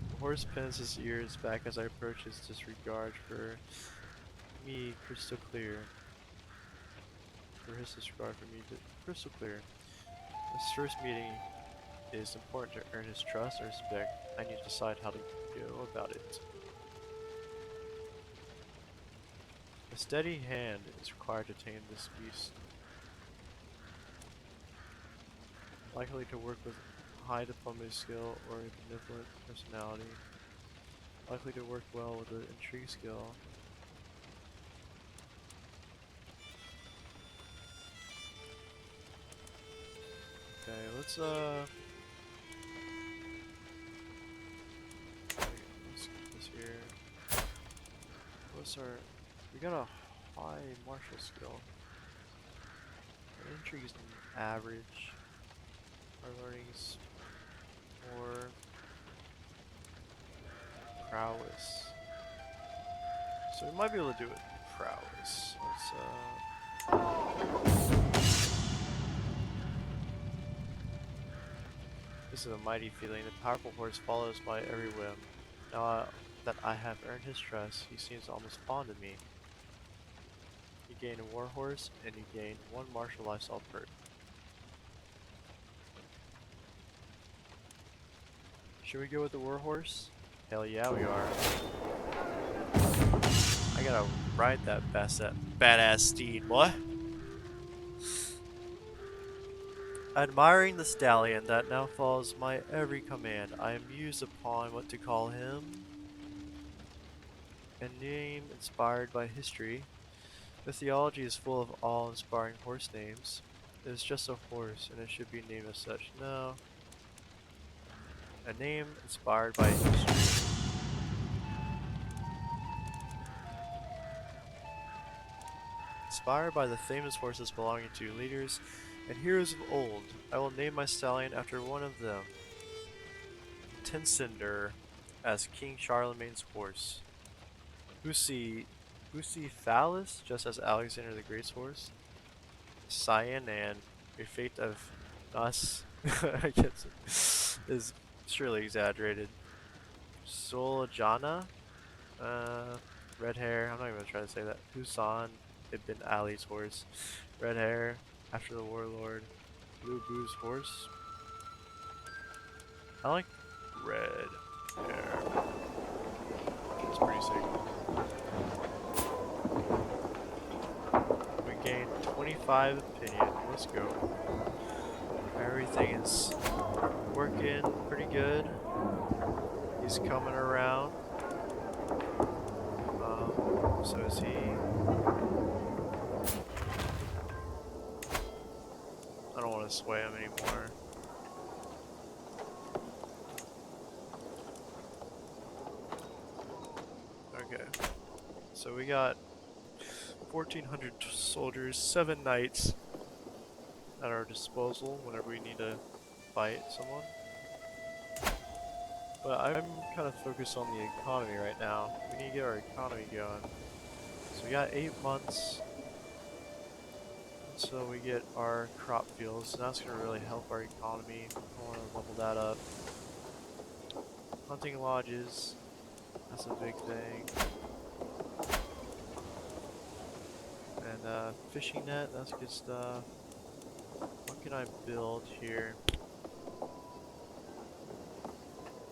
The horse pins his ears back as I approach his disregard for me crystal clear. For his disregard for me crystal clear. This first meeting is important to earn his trust and respect. I need to decide how to go about it. A steady hand is required to tame this beast. Likely to work with high diplomacy skill or a benevolent personality. Likely to work well with the intrigue skill. Okay, let's skip this here. What's our? We got a high martial skill. Our intrigue is average. Our learning is more prowess. So we might be able to do it with prowess. This is a mighty feeling. The powerful horse follows my every whim. Now that I have earned his trust, he seems almost fond of me. You gain a war horse, and you gain 1 martial lifestyle perk. Should we go with the war horse? Hell yeah, we are. I gotta ride that badass steed, boy. Admiring the stallion that now follows my every command, I am mused upon what to call him. A name inspired by history. The theology is full of awe-inspiring horse names. It is just a horse, and it should be named as such. No. A name inspired by history. Inspired by the famous horses belonging to leaders and heroes of old, I will name my stallion after one of them. Tincinder, as King Charlemagne's horse. Bucephalus, just as Alexander the Great's horse. Cyanan, a fate of us, I guess, is surely exaggerated. Soljana, red hair, I'm not even gonna try to say that. Husan ibn Ali's horse. Red hair, after the warlord. Blue Boo's horse. I like red hair. It's pretty sick. We gained 25 opinion. Let's go. Everything is working pretty good. He's coming around. So is he. I don't want to sway him anymore. Okay. So we got 1,400 soldiers, 7 knights at our disposal whenever we need to fight someone. But I'm kind of focused on the economy right now. We need to get our economy going. So we got 8 months until we get our crop fields, and that's going to really help our economy. I want to level that up. Hunting lodges, that's a big thing. And fishing net, that's good stuff. What can I build here?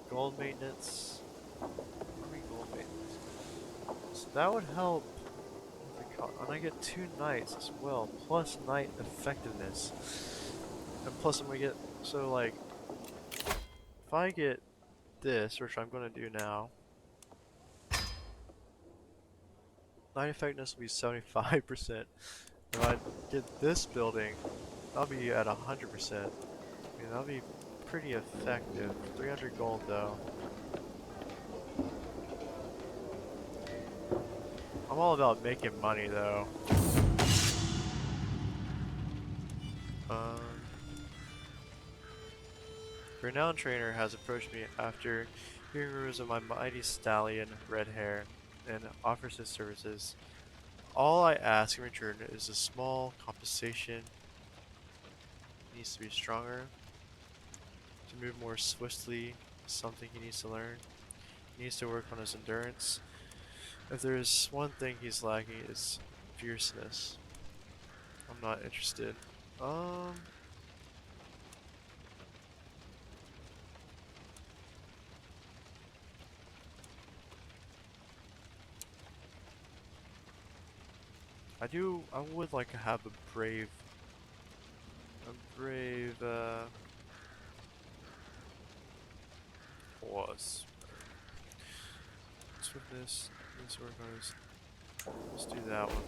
Gold maintenance. Army gold maintenance. So that would help. And I get 2 knights as well, plus knight effectiveness. And plus I'm gonna get, so like, if I get this, which I'm gonna do now, knight effectiveness will be 75%. If I get this building, I'll be at 100%. I mean, that'll be pretty effective. 300 gold though. I'm all about making money though. A renowned trainer has approached me after hearing rumors of my mighty stallion, Red Hair, and offers his services. All I ask in return is a small compensation. He needs to be stronger, to move more swiftly, something he needs to learn. He needs to work on his endurance. If there's one thing he's lacking, it's fierceness. I'm not interested. I would like to have a brave, horse. Swiftness, this work on this. Let's do that one.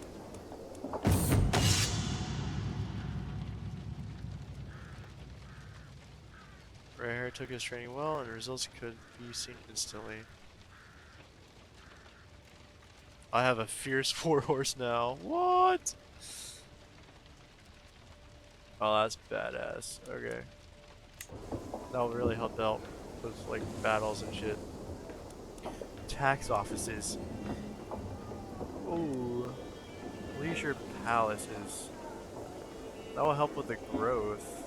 Red Hair took his training well, and the results could be seen instantly. I have a fierce warhorse now. What? Oh, that's badass. Okay. That'll really help out with like battles and shit. Tax offices. Ooh. Leisure palaces. That will help with the growth.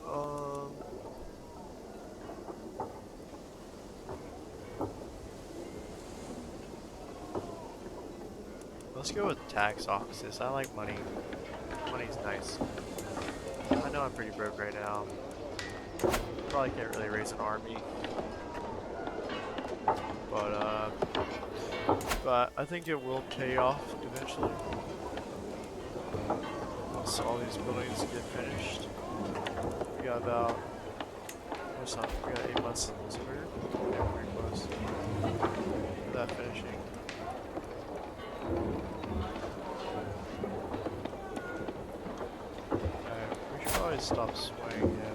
Um. Let's go with tax offices. I like money. Money's nice. I know I'm pretty broke right now. Probably can't really raise an army. But I think it will pay off eventually. Once all these buildings get finished. We got about we got 8 months, so we're pretty close to that finishing. Alright, we should probably stop swaying, yeah.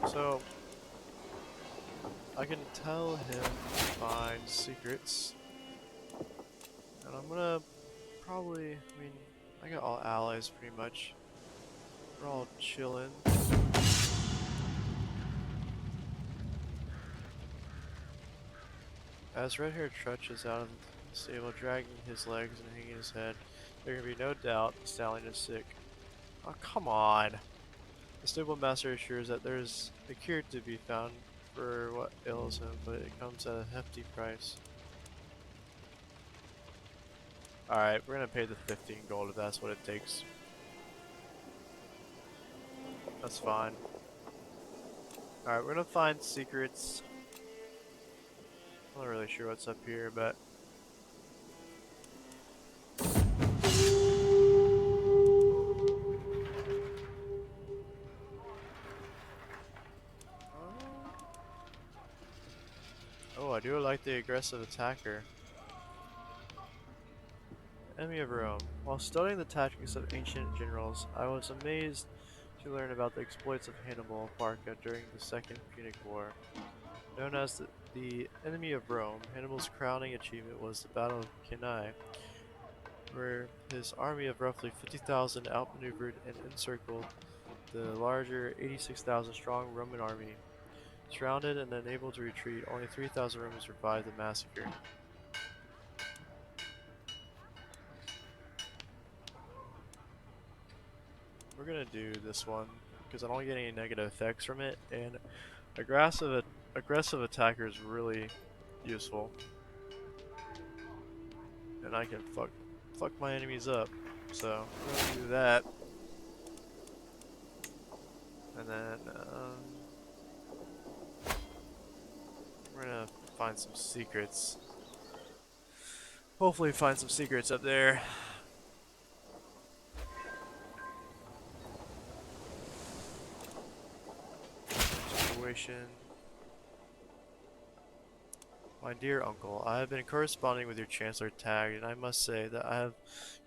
So, I can tell him to find secrets, and I'm gonna probably, I mean, I got all allies pretty much. We're all chilling. As Red-Haired trudges out of the stable, dragging his legs and hanging his head, there can be no doubt the stallion is sick. Oh, come on! The stable master assures that there is a cure to be found for what ails him, but it comes at a hefty price. Alright, we're gonna pay the 15 gold if that's what it takes. That's fine. Alright, we're gonna find secrets. I'm not really sure what's up here, but... Oh, I do like the aggressive attacker. Enemy of Rome. While studying the tactics of ancient generals, I was amazed to learn about the exploits of Hannibal Barca during the Second Punic War. Known as the enemy of Rome, Hannibal's crowning achievement was the Battle of Cannae, where his army of roughly 50,000 outmaneuvered and encircled the larger 86,000 strong Roman army. Surrounded and unable to retreat, only 3,000 Romans survived the massacre. We're gonna do this one because I don't get any negative effects from it, and aggressive attacker is really useful, and I can fuck my enemies up. So we're gonna do that, and then we're gonna find some secrets. Hopefully, find some secrets up there. Situation. My dear uncle, I have been corresponding with your Chancellor Tag, and I must say that I have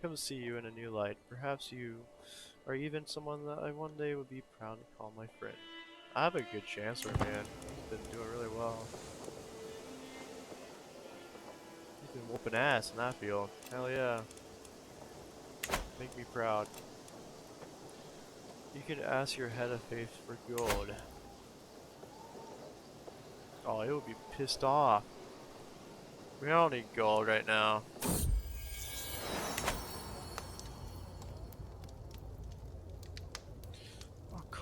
come to see you in a new light. Perhaps you are even someone that I one day would be proud to call my friend. I have a good Chancellor, man. He's been doing really well. He's been whooping ass in that field. Hell yeah. Make me proud. You can ask your head of faith for gold. Oh, it would be pissed off. We don't need gold right now.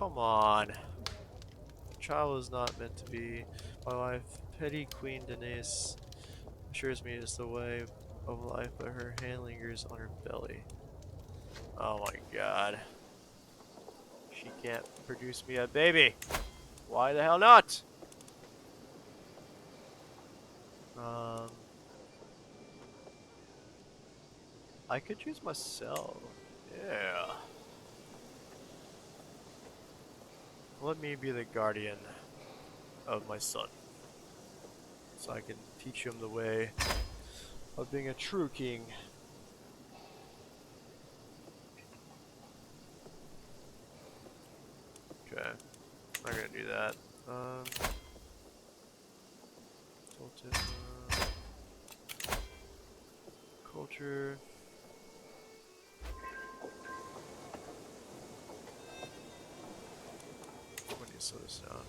Come on. The child was not meant to be. My wife, Petty Queen Denise, assures me it's the way of life, but her hand lingers on her belly. Oh my god. She can't produce me a baby. Why the hell not? Um, I could choose myself. Yeah. Let me be the guardian of my son, so I can teach him the way of being a true king. Okay, I'm not gonna do that. Um, Tilted, culture. I need to slow this down.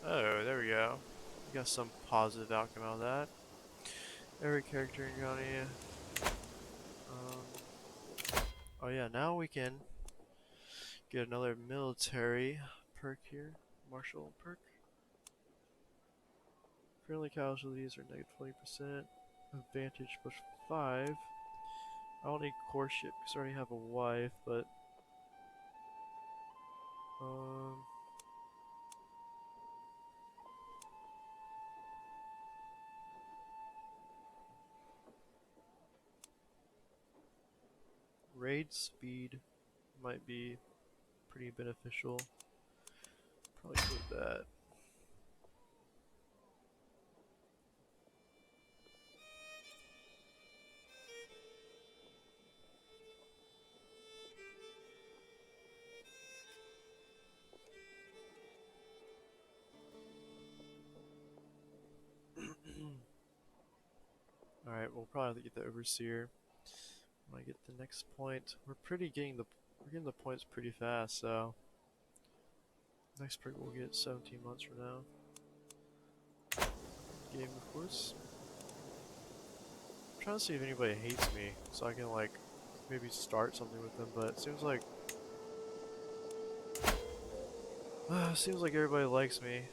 Oh, there we go. We got some positive outcome out of that. Every character in County. Oh yeah, now we can get another military perk here. Martial perk. Friendly casualties are negative 20%. Advantage plus 5. I don't need courtship because I already have a wife, but um, raid speed might be pretty beneficial. Probably put that. Alright, we'll probably have to get the overseer when I get the next point. We're getting the points pretty fast, so next perk we'll get 17 months from now. Game, of course. I'm trying to see if anybody hates me, so I can like maybe start something with them. But it seems like everybody likes me.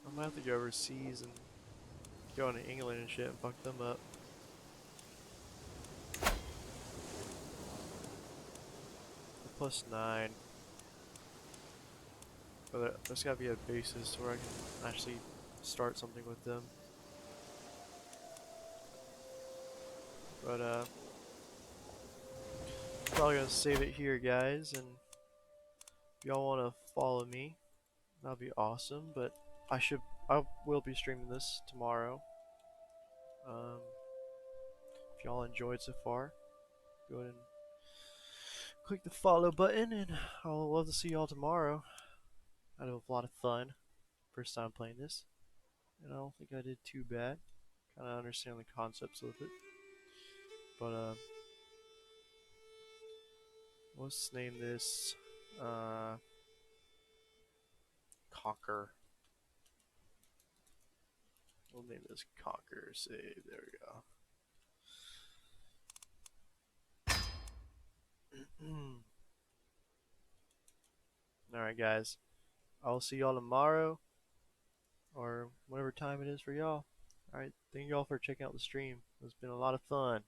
I might have to go overseas and go into England and shit and fuck them up. +9. But there's gotta be a basis where I can actually start something with them. But probably gonna save it here, guys. And if y'all wanna follow me, that'd be awesome. But I will be streaming this tomorrow. Um, if y'all enjoyed so far, go ahead and click the follow button, and I'll love to see y'all tomorrow. I had a lot of fun. First time playing this, and I don't think I did too bad. Kind of understand the concepts of it. But let's name this Conquer. We'll name this Conquer. Save. There we go. Alright, guys. I'll see y'all tomorrow, or whatever time it is for y'all. Alright, thank y'all for checking out the stream. It's been a lot of fun.